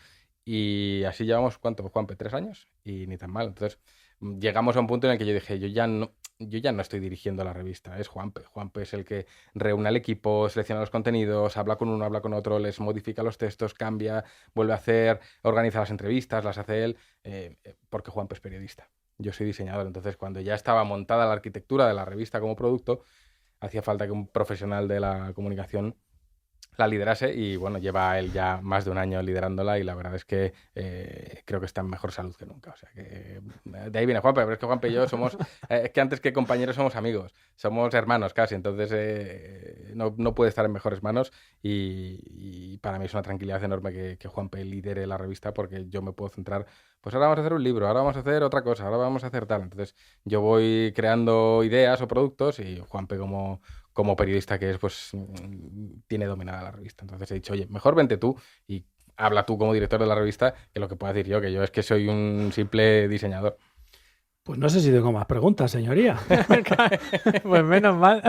Y así llevamos, ¿cuánto, Juanpe? 3 años y ni tan mal. Entonces llegamos a un punto en el que yo dije, yo ya no estoy dirigiendo la revista, es Juanpe. Juanpe es el que reúne al equipo, selecciona los contenidos, habla con uno, habla con otro, les modifica los textos, cambia, vuelve a hacer, organiza las entrevistas, las hace él, porque Juanpe es periodista. Yo soy diseñador, entonces cuando ya estaba montada la arquitectura de la revista como producto, hacía falta que un profesional de la comunicación la liderase y bueno, lleva él ya más de un año liderándola y la verdad es que creo que está en mejor salud que nunca. O sea que de ahí viene Juanpe, pero es que Juanpe y yo somos, es que antes que compañeros somos amigos, somos hermanos casi, entonces no puede estar en mejores manos y para mí es una tranquilidad enorme que Juanpe lidere la revista porque yo me puedo centrar, pues ahora vamos a hacer un libro, ahora vamos a hacer otra cosa, ahora vamos a hacer tal. Entonces yo voy creando ideas o productos y Juanpe como periodista que es, pues tiene dominada la revista. Entonces he dicho, oye, mejor vente tú y habla tú como director de la revista que lo que pueda decir yo, que yo es que soy un simple diseñador. Pues no sé si tengo más preguntas, señoría. Pues menos mal.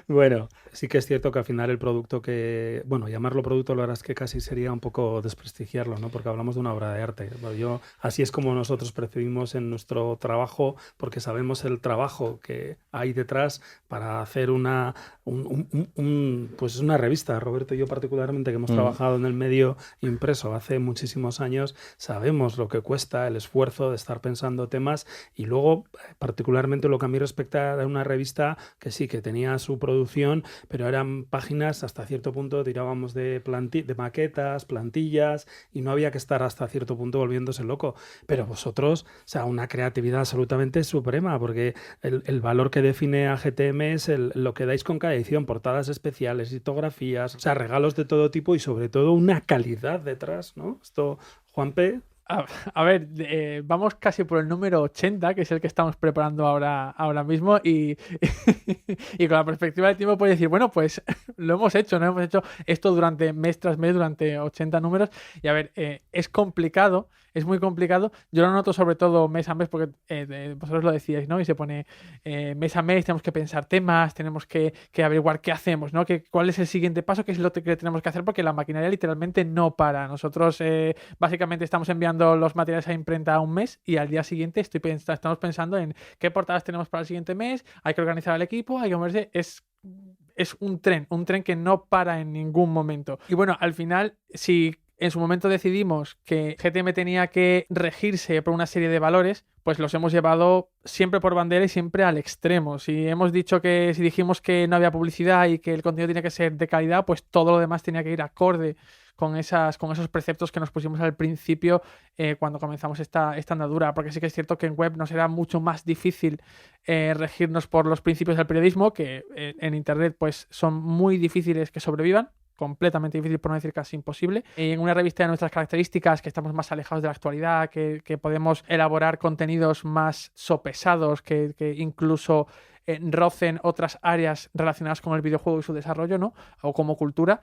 Bueno, sí que es cierto que al final el producto bueno, llamarlo producto, la verdad es que casi sería un poco desprestigiarlo, ¿no? Porque hablamos de una obra de arte. Bueno, así es como nosotros percibimos en nuestro trabajo, porque sabemos el trabajo que hay detrás para hacer pues una revista. Roberto y yo particularmente, que hemos trabajado en el medio impreso hace muchísimos años, sabemos lo que cuesta el esfuerzo de estar pensando temas, y luego particularmente lo que a mí respecta a una revista que sí, que tenía su producción, pero eran páginas hasta cierto punto, tirábamos de maquetas, plantillas, y no había que estar hasta cierto punto volviéndose loco. Pero vosotros, o sea, una creatividad absolutamente suprema, porque el valor que define a GTM es lo que dais con cada edición, portadas especiales, litografías, o sea, regalos de todo tipo y sobre todo una calidad detrás, ¿no? Esto, Juanpe. A ver, vamos casi por el número 80, que es el que estamos preparando ahora mismo, y con la perspectiva del tiempo puedes decir, bueno, pues lo hemos hecho, ¿no? Hemos hecho esto durante mes tras mes, durante 80 números, y a ver, es complicado, es muy complicado. Yo lo noto sobre todo mes a mes, porque vosotros lo decíais, ¿no? Y se pone mes a mes, tenemos que pensar temas, tenemos que averiguar qué hacemos, ¿no? ¿Cuál es el siguiente paso? ¿Qué es lo que tenemos que hacer? Porque la maquinaria literalmente no para. Nosotros básicamente estamos enviando los materiales a imprenta un mes y al día siguiente estamos pensando en qué portadas tenemos para el siguiente mes, hay que organizar el equipo, hay que moverse. Es un tren que no para en ningún momento. Y bueno, al final, si en su momento decidimos que GTM tenía que regirse por una serie de valores, pues los hemos llevado siempre por bandera y siempre al extremo. Si dijimos que no había publicidad y que el contenido tenía que ser de calidad, pues todo lo demás tenía que ir acorde con esos preceptos que nos pusimos al principio cuando comenzamos esta andadura, porque sí que es cierto que en web nos era mucho más difícil regirnos por los principios del periodismo, que en internet pues son muy difíciles que sobrevivan, completamente difícil, por no decir casi imposible. Y en una revista de nuestras características, que estamos más alejados de la actualidad, que podemos elaborar contenidos más sopesados, que incluso rocen otras áreas relacionadas con el videojuego y su desarrollo, ¿no? O como cultura,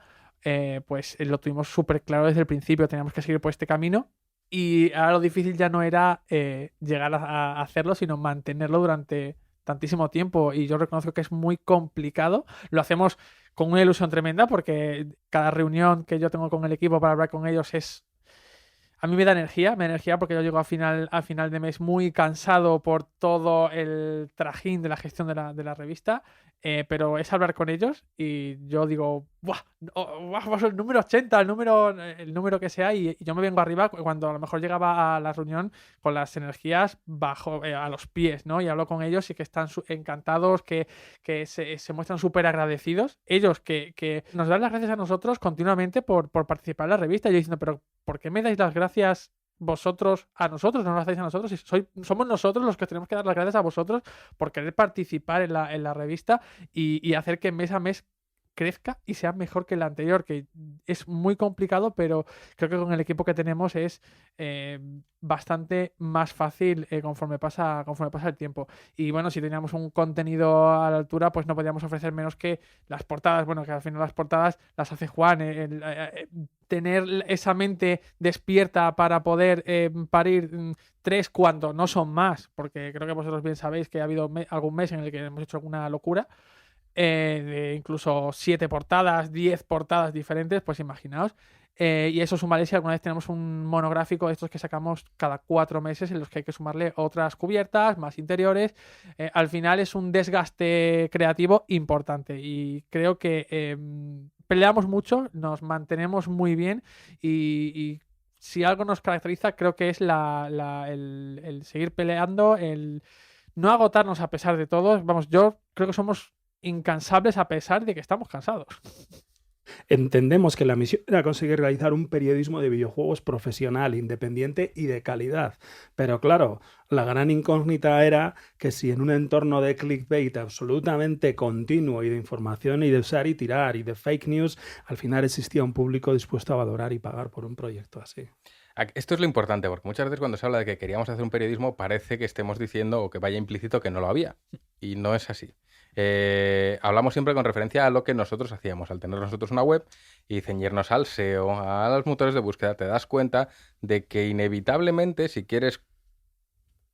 pues lo tuvimos súper claro desde el principio, teníamos que seguir por este camino. Y ahora lo difícil ya no era llegar a hacerlo, sino mantenerlo durante tantísimo tiempo. Y yo reconozco que es muy complicado. Lo hacemos con una ilusión tremenda, porque cada reunión que yo tengo con el equipo para hablar con ellos a mí me da energía porque yo llego a final de mes muy cansado por todo el trajín de la gestión de la revista, pero es hablar con ellos y yo digo, ¡buah! El número 80, el número que sea, y yo me vengo arriba cuando a lo mejor llegaba a la reunión con las energías bajo a los pies, ¿no? Y hablo con ellos y que están encantados, que se muestran súper agradecidos. Ellos que nos dan las gracias a nosotros continuamente por participar en la revista. Y yo diciendo, pero ¿por qué me dais las gracias vosotros a nosotros? No nos las dais a nosotros. Somos nosotros los que tenemos que dar las gracias a vosotros por querer participar en la revista y hacer que mes a mes crezca y sea mejor que el anterior, que es muy complicado, pero creo que con el equipo que tenemos es bastante más fácil conforme pasa el tiempo. Y bueno, si teníamos un contenido a la altura, pues no podíamos ofrecer menos que las portadas. Bueno, que al final las portadas las hace Juan. Tener esa mente despierta para poder parir 3 cuando no son más, porque creo que vosotros bien sabéis que ha habido algún mes en el que hemos hecho alguna locura, de incluso 7 portadas, 10 portadas diferentes, pues imaginaos. Y eso sumaré si alguna vez tenemos un monográfico de estos que sacamos cada 4 meses, en los que hay que sumarle otras cubiertas, más interiores. Al final es un desgaste creativo importante y creo que peleamos mucho, nos mantenemos muy bien y si algo nos caracteriza, creo que es el seguir peleando, el no agotarnos a pesar de todo. Vamos, yo creo que somos incansables a pesar de que estamos cansados. Entendemos que la misión era conseguir realizar un periodismo de videojuegos profesional, independiente y de calidad. Pero claro, la gran incógnita era que si en un entorno de clickbait absolutamente continuo y de información y de usar y tirar y de fake news, al final existía un público dispuesto a valorar y pagar por un proyecto así. Esto es lo importante, porque muchas veces cuando se habla de que queríamos hacer un periodismo parece que estemos diciendo o que vaya implícito que no lo había. Y no es así. Hablamos siempre con referencia a lo que nosotros hacíamos. Al tener nosotros una web y ceñirnos al SEO, a los motores de búsqueda, te das cuenta de que inevitablemente, si quieres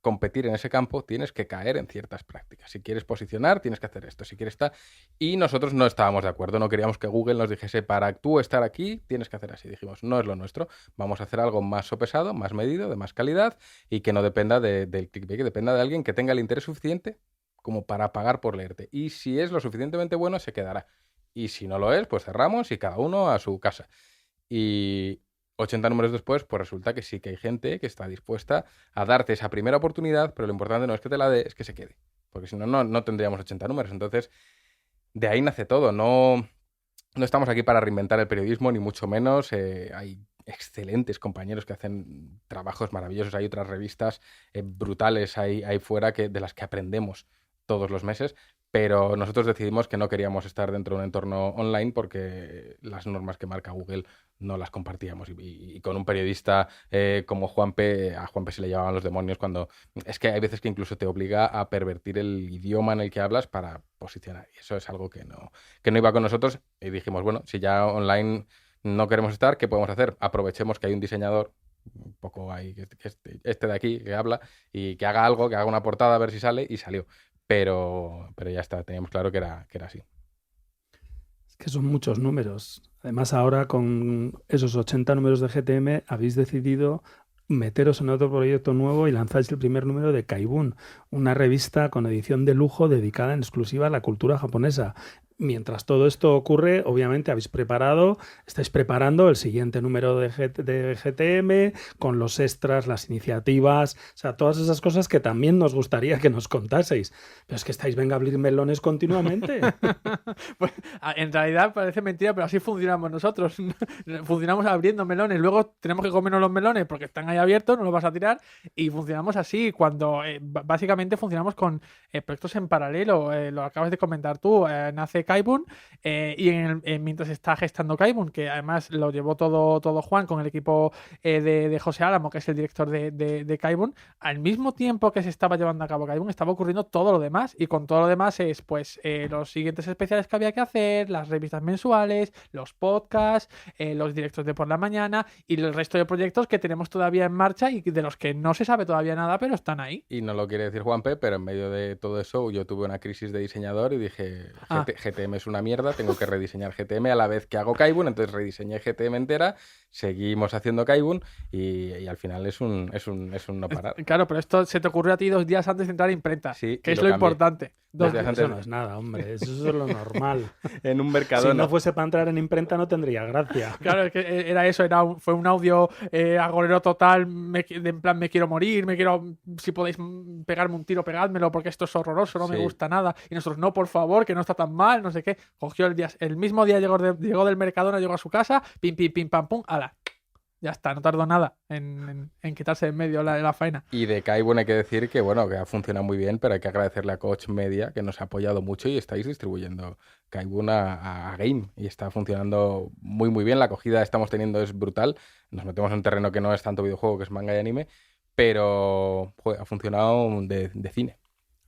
competir en ese campo, tienes que caer en ciertas prácticas. Si quieres posicionar, tienes que hacer esto. Si quieres estar... Y nosotros no estábamos de acuerdo. No queríamos que Google nos dijese, para tú estar aquí, tienes que hacer así. Dijimos, no es lo nuestro. Vamos a hacer algo más sopesado, más medido, de más calidad y que no dependa del clickbait, que dependa de alguien que tenga el interés suficiente como para pagar por leerte. Y si es lo suficientemente bueno, se quedará. Y si no lo es, pues cerramos y cada uno a su casa. Y 80 números después, pues resulta que sí que hay gente que está dispuesta a darte esa primera oportunidad, pero lo importante no es que te la dé, es que se quede. Porque si no, no tendríamos 80 números. Entonces, de ahí nace todo. No estamos aquí para reinventar el periodismo, ni mucho menos. Hay excelentes compañeros que hacen trabajos maravillosos. Hay otras revistas brutales ahí fuera de las que aprendemos todos los meses, pero nosotros decidimos que no queríamos estar dentro de un entorno online porque las normas que marca Google no las compartíamos. Y con un periodista como Juanpe, a Juanpe se le llamaban los demonios cuando... Es que hay veces que incluso te obliga a pervertir el idioma en el que hablas para posicionar. Y eso es algo que no iba con nosotros. Y dijimos, bueno, si ya online no queremos estar, ¿qué podemos hacer? Aprovechemos que hay un diseñador un poco ahí, este de aquí, que habla y que haga algo, que haga una portada a ver si sale, y salió. Pero ya está, teníamos claro que era así. Es que son muchos números. Además, ahora con esos 80 números de GTM habéis decidido meteros en otro proyecto nuevo y lanzáis el primer número de Kaibun, una revista con edición de lujo dedicada en exclusiva a la cultura japonesa. Mientras todo esto ocurre, obviamente estáis preparando el siguiente número de GTM con los extras, las iniciativas, o sea, todas esas cosas que también nos gustaría que nos contaseis. Pero es que estáis, venga, a abrir melones continuamente. Pues, en realidad parece mentira, pero así funcionamos nosotros. Funcionamos abriendo melones, luego tenemos que comernos los melones porque están ahí abiertos, no los vas a tirar, y funcionamos así cuando básicamente funcionamos con proyectos en paralelo. Lo acabas de comentar tú, nace Kaibun y mientras está gestando Kaibun, que además lo llevó todo Juan con el equipo de José Álamo, que es el director de Kaibun, al mismo tiempo que se estaba llevando a cabo Kaibun estaba ocurriendo todo lo demás, y con todo lo demás es pues los siguientes especiales que había que hacer, las revistas mensuales, los podcasts, los directos de por la mañana y el resto de proyectos que tenemos todavía en marcha y de los que no se sabe todavía nada, pero están ahí. Y no lo quiere decir Juanpe, pero en medio de todo eso yo tuve una crisis de diseñador y dije, GTM es una mierda, tengo que rediseñar GTM a la vez que hago Kaibun, entonces rediseñé GTM entera, seguimos haciendo Kaibun y al final es un no parar. Claro, pero esto se te ocurrió a ti 2 días antes de entrar a imprenta, sí, que es lo importante. Eso no es nada, hombre, eso es lo normal. En un Mercadona. Si no fuese para entrar en imprenta no tendría gracia. Claro, es que era eso, fue un audio agorero total, en plan me quiero morir, si podéis pegarme un tiro, pegádmelo porque esto es horroroso, no me gusta nada. Y nosotros, no, por favor, que no está tan mal, no sé qué. Cogió el mismo día llegó del Mercadona, llegó a su casa, pim, pim, pim, pam, pum, ala. Ya está, no tardó nada en quitarse de en medio la faena. Y de Kaibun hay que decir que, bueno, que ha funcionado muy bien, pero hay que agradecerle a Coach Media, que nos ha apoyado mucho y estáis distribuyendo Kaibun a Game. Y está funcionando muy, muy bien. La acogida que estamos teniendo es brutal. Nos metemos en un terreno que no es tanto videojuego, que es manga y anime, pero ha funcionado de cine.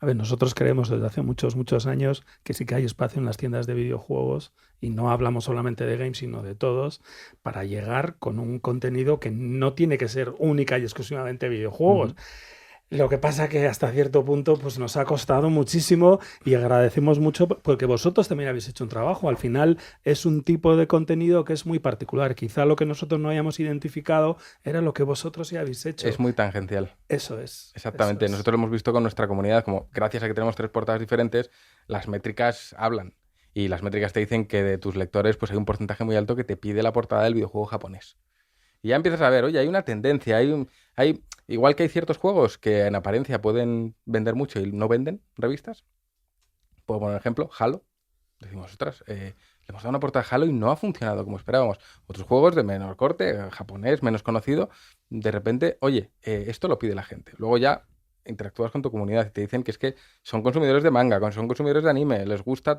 A ver, nosotros creemos desde hace muchos, muchos años que sí que hay espacio en las tiendas de videojuegos, y no hablamos solamente de games, sino de todos, para llegar con un contenido que no tiene que ser única y exclusivamente videojuegos. Lo que pasa que hasta cierto punto pues nos ha costado muchísimo, y agradecemos mucho porque vosotros también habéis hecho un trabajo. Al final es un tipo de contenido que es muy particular. Quizá lo que nosotros no hayamos identificado era lo que vosotros sí habéis hecho. Es muy tangencial. Eso es. Exactamente. Eso es. Nosotros lo hemos visto con nuestra comunidad, como gracias a que tenemos 3 portadas diferentes, las métricas hablan. Y las métricas te dicen que de tus lectores pues hay un porcentaje muy alto que te pide la portada del videojuego japonés. Y ya empiezas a ver, oye, hay una tendencia, igual que hay ciertos juegos que en apariencia pueden vender mucho y no venden revistas. Puedo poner un ejemplo, Halo. Decimos, ostras, le hemos dado una portada a Halo y no ha funcionado como esperábamos. Otros juegos de menor corte, japonés, menos conocido, de repente, oye, esto lo pide la gente. Luego ya interactúas con tu comunidad y te dicen que es que son consumidores de manga, son consumidores de anime, les gusta...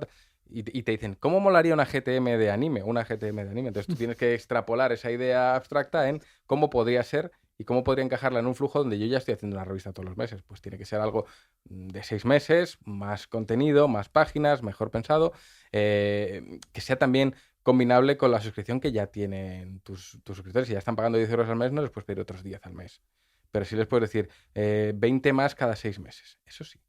Y te dicen, ¿cómo molaría una GTM de anime? Una GTM de anime. Entonces tú tienes que extrapolar esa idea abstracta en cómo podría ser y cómo podría encajarla en un flujo donde yo ya estoy haciendo una revista todos los meses. Pues tiene que ser algo de 6 meses, más contenido, más páginas, mejor pensado, que sea también combinable con la suscripción que ya tienen tus suscriptores. Si ya están pagando 10 euros al mes, no les puedes pedir otros 10 al mes. pero sí les puedes decir 20 más cada 6 meses. Eso sí.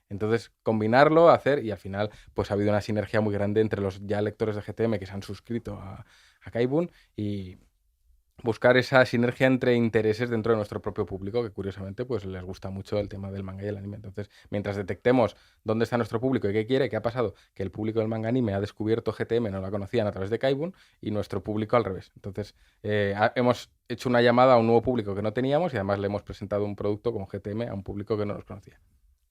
Entonces, combinarlo, hacer, y al final, pues ha habido una sinergia muy grande entre los ya lectores de GTM que se han suscrito a Kaibun y buscar esa sinergia entre intereses dentro de nuestro propio público, que curiosamente pues les gusta mucho el tema del manga y el anime. Entonces, mientras detectemos dónde está nuestro público y qué quiere, qué ha pasado, que el público del manga anime ha descubierto GTM, no la conocían a través de Kaibun, y nuestro público al revés. Entonces, hemos hecho una llamada a un nuevo público que no teníamos y además le hemos presentado un producto como GTM a un público que no nos conocía.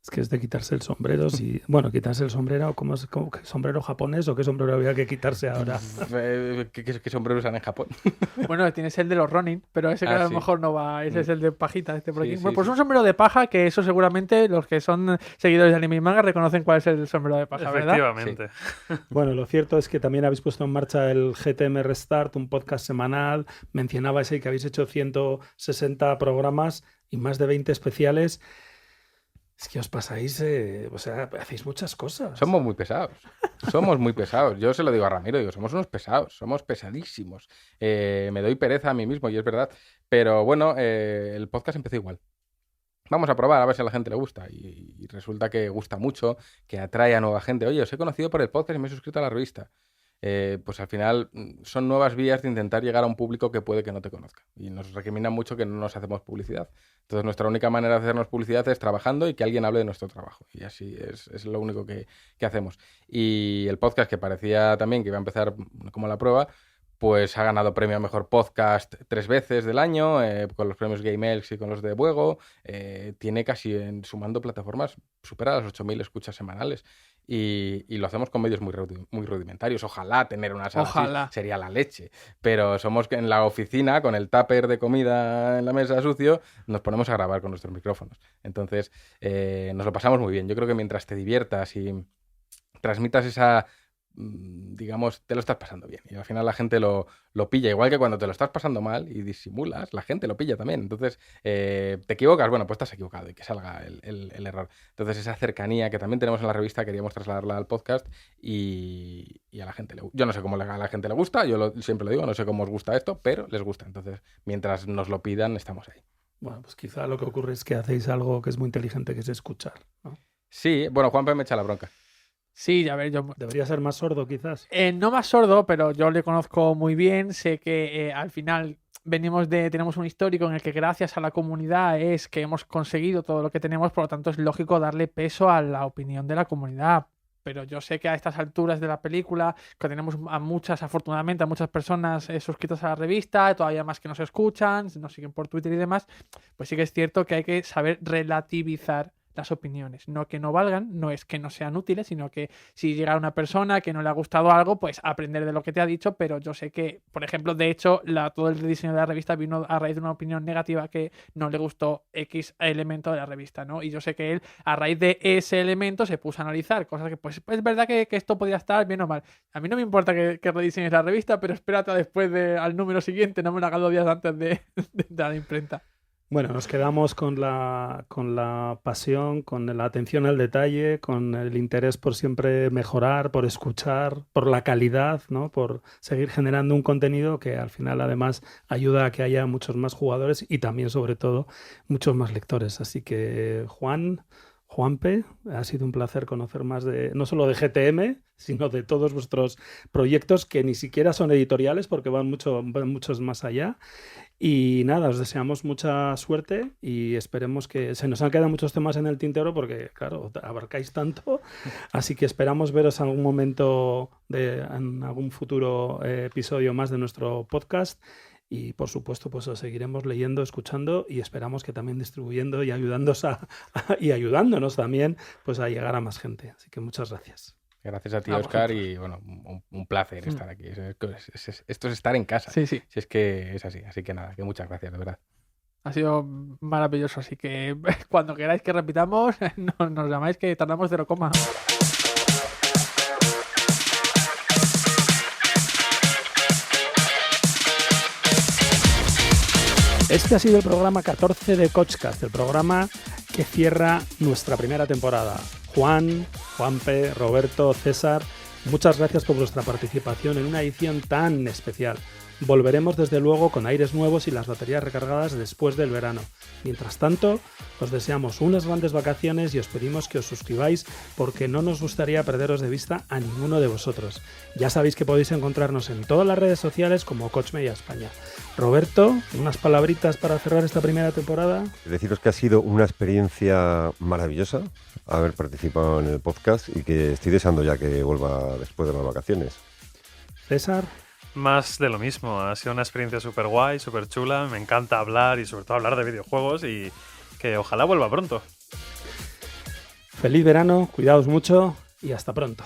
Es que es de quitarse el sombrero. Bueno, quitarse el sombrero, ¿cómo qué sombrero japonés o qué sombrero había que quitarse ahora? ¿Qué sombrero usan en Japón? Bueno, tienes el de los Ronin, pero ese que a lo sí. mejor no va. Ese es el de pajita, este por aquí. Sí, Bueno, sí, pues sí. un sombrero de paja, que eso seguramente los que son seguidores de anime y manga reconocen cuál es el sombrero de paja, ¿verdad? Efectivamente. Bueno, lo cierto es que también habéis puesto en marcha el GTM Restart, un podcast semanal. Mencionabais ahí que habéis hecho 160 programas y más de 20 especiales. Es que os pasáis, o sea, hacéis muchas cosas. Somos muy pesados. Somos muy pesados. Yo se lo digo a Ramiro, digo, somos unos pesados, somos pesadísimos. Me doy pereza a mí mismo y es verdad. Pero bueno, el podcast empezó igual. Vamos a probar a ver si a la gente le gusta. Y resulta que gusta mucho, que atrae a nueva gente. Oye, os he conocido por el podcast y me he suscrito a la revista. Pues al final son nuevas vías de intentar llegar a un público que puede que no te conozca. Y nos recriminan mucho que no nos hacemos publicidad. Entonces nuestra única manera de hacernos publicidad es trabajando y que alguien hable de nuestro trabajo. Y así es lo único que hacemos. Y el podcast, que parecía también que iba a empezar como la prueba, pues ha ganado premio a Mejor Podcast 3 veces del año, con los premios Game Elks y con los de Buego. Tiene casi, sumando plataformas, supera las 8.000 escuchas semanales. Y lo hacemos con medios muy rudimentarios. Ojalá tener una sala así, sería la leche. Pero somos que en la oficina, con el tupper de comida en la mesa sucio, nos ponemos a grabar con nuestros micrófonos. Entonces, nos lo pasamos muy bien. Yo creo que mientras te diviertas y transmitas esa... digamos, te lo estás pasando bien y al final la gente lo pilla, igual que cuando te lo estás pasando mal y disimulas, la gente lo pilla también. Entonces, te equivocas, bueno, pues estás equivocado y que salga el error. Entonces, esa cercanía que también tenemos en la revista queríamos trasladarla al podcast y a la gente yo no sé cómo a la gente le gusta, siempre lo digo, no sé cómo os gusta esto, pero les gusta. Entonces, mientras nos lo pidan, estamos ahí. Bueno, pues quizá lo que ocurre es que hacéis algo que es muy inteligente, que es escuchar, ¿no? Sí, bueno, Juanpe me echa la bronca. Sí, a ver, yo... Debería ser más sordo, quizás. No más sordo, pero yo le conozco muy bien. Sé que al final tenemos un histórico en el que gracias a la comunidad es que hemos conseguido todo lo que tenemos, por lo tanto es lógico darle peso a la opinión de la comunidad. Pero yo sé que a estas alturas de la película, que tenemos afortunadamente, a muchas personas suscritas a la revista, todavía más que nos escuchan, nos siguen por Twitter y demás, pues sí que es cierto que hay que saber relativizar las opiniones, no que no valgan, no es que no sean útiles, sino que si llega una persona que no le ha gustado algo, pues aprender de lo que te ha dicho. Pero yo sé que, por ejemplo, de hecho, todo el diseño de la revista vino a raíz de una opinión negativa que no le gustó X elemento de la revista, ¿no? Y yo sé que él, a raíz de ese elemento, se puso a analizar cosas que, pues es verdad que esto podía estar bien o mal. A mí no me importa que rediseñes la revista, pero espérate después al número siguiente, no me lo hagas 2 días antes de la imprenta. Bueno, nos quedamos con la pasión, con la atención al detalle, con el interés por siempre mejorar, por escuchar, por la calidad, ¿no? Por seguir generando un contenido que al final además ayuda a que haya muchos más jugadores y también, sobre todo, muchos más lectores. Así que, Juanpe, ha sido un placer conocer más no solo de GTM, sino de todos vuestros proyectos que ni siquiera son editoriales porque van muchos más allá. Y nada, os deseamos mucha suerte y esperemos que... Se nos han quedado muchos temas en el tintero porque, claro, abarcáis tanto. Así que esperamos veros en algún momento, en algún futuro episodio más de nuestro podcast. Y, por supuesto, pues os seguiremos leyendo, escuchando y esperamos que también distribuyendo y ayudándonos también pues a llegar a más gente. Así que muchas gracias. Gracias a ti, Óscar, y bueno, un placer estar aquí. Esto es estar en casa. Sí. Si es que es así. Así que nada, que muchas gracias, de verdad. Ha sido maravilloso, así que cuando queráis que repitamos, nos llamáis que tardamos 0, Este ha sido el programa 14 de Coachcast, el programa que cierra nuestra primera temporada. Juanpe, Roberto, César, Muchas gracias por vuestra participación en una edición tan especial. Volveremos desde luego con aires nuevos y las baterías recargadas después del verano. Mientras tanto, os deseamos unas grandes vacaciones y os pedimos que os suscribáis porque no nos gustaría perderos de vista a ninguno de vosotros. Ya sabéis que podéis encontrarnos en todas las redes sociales como Coach Media España. Roberto, unas palabritas para cerrar esta primera temporada. Deciros que ha sido una experiencia maravillosa haber participado en el podcast y que estoy deseando ya que vuelva después de las vacaciones. César. Más de lo mismo, ha sido una experiencia súper guay, súper chula, me encanta hablar y sobre todo hablar de videojuegos y que ojalá vuelva pronto. Feliz verano, cuidaos mucho y hasta pronto.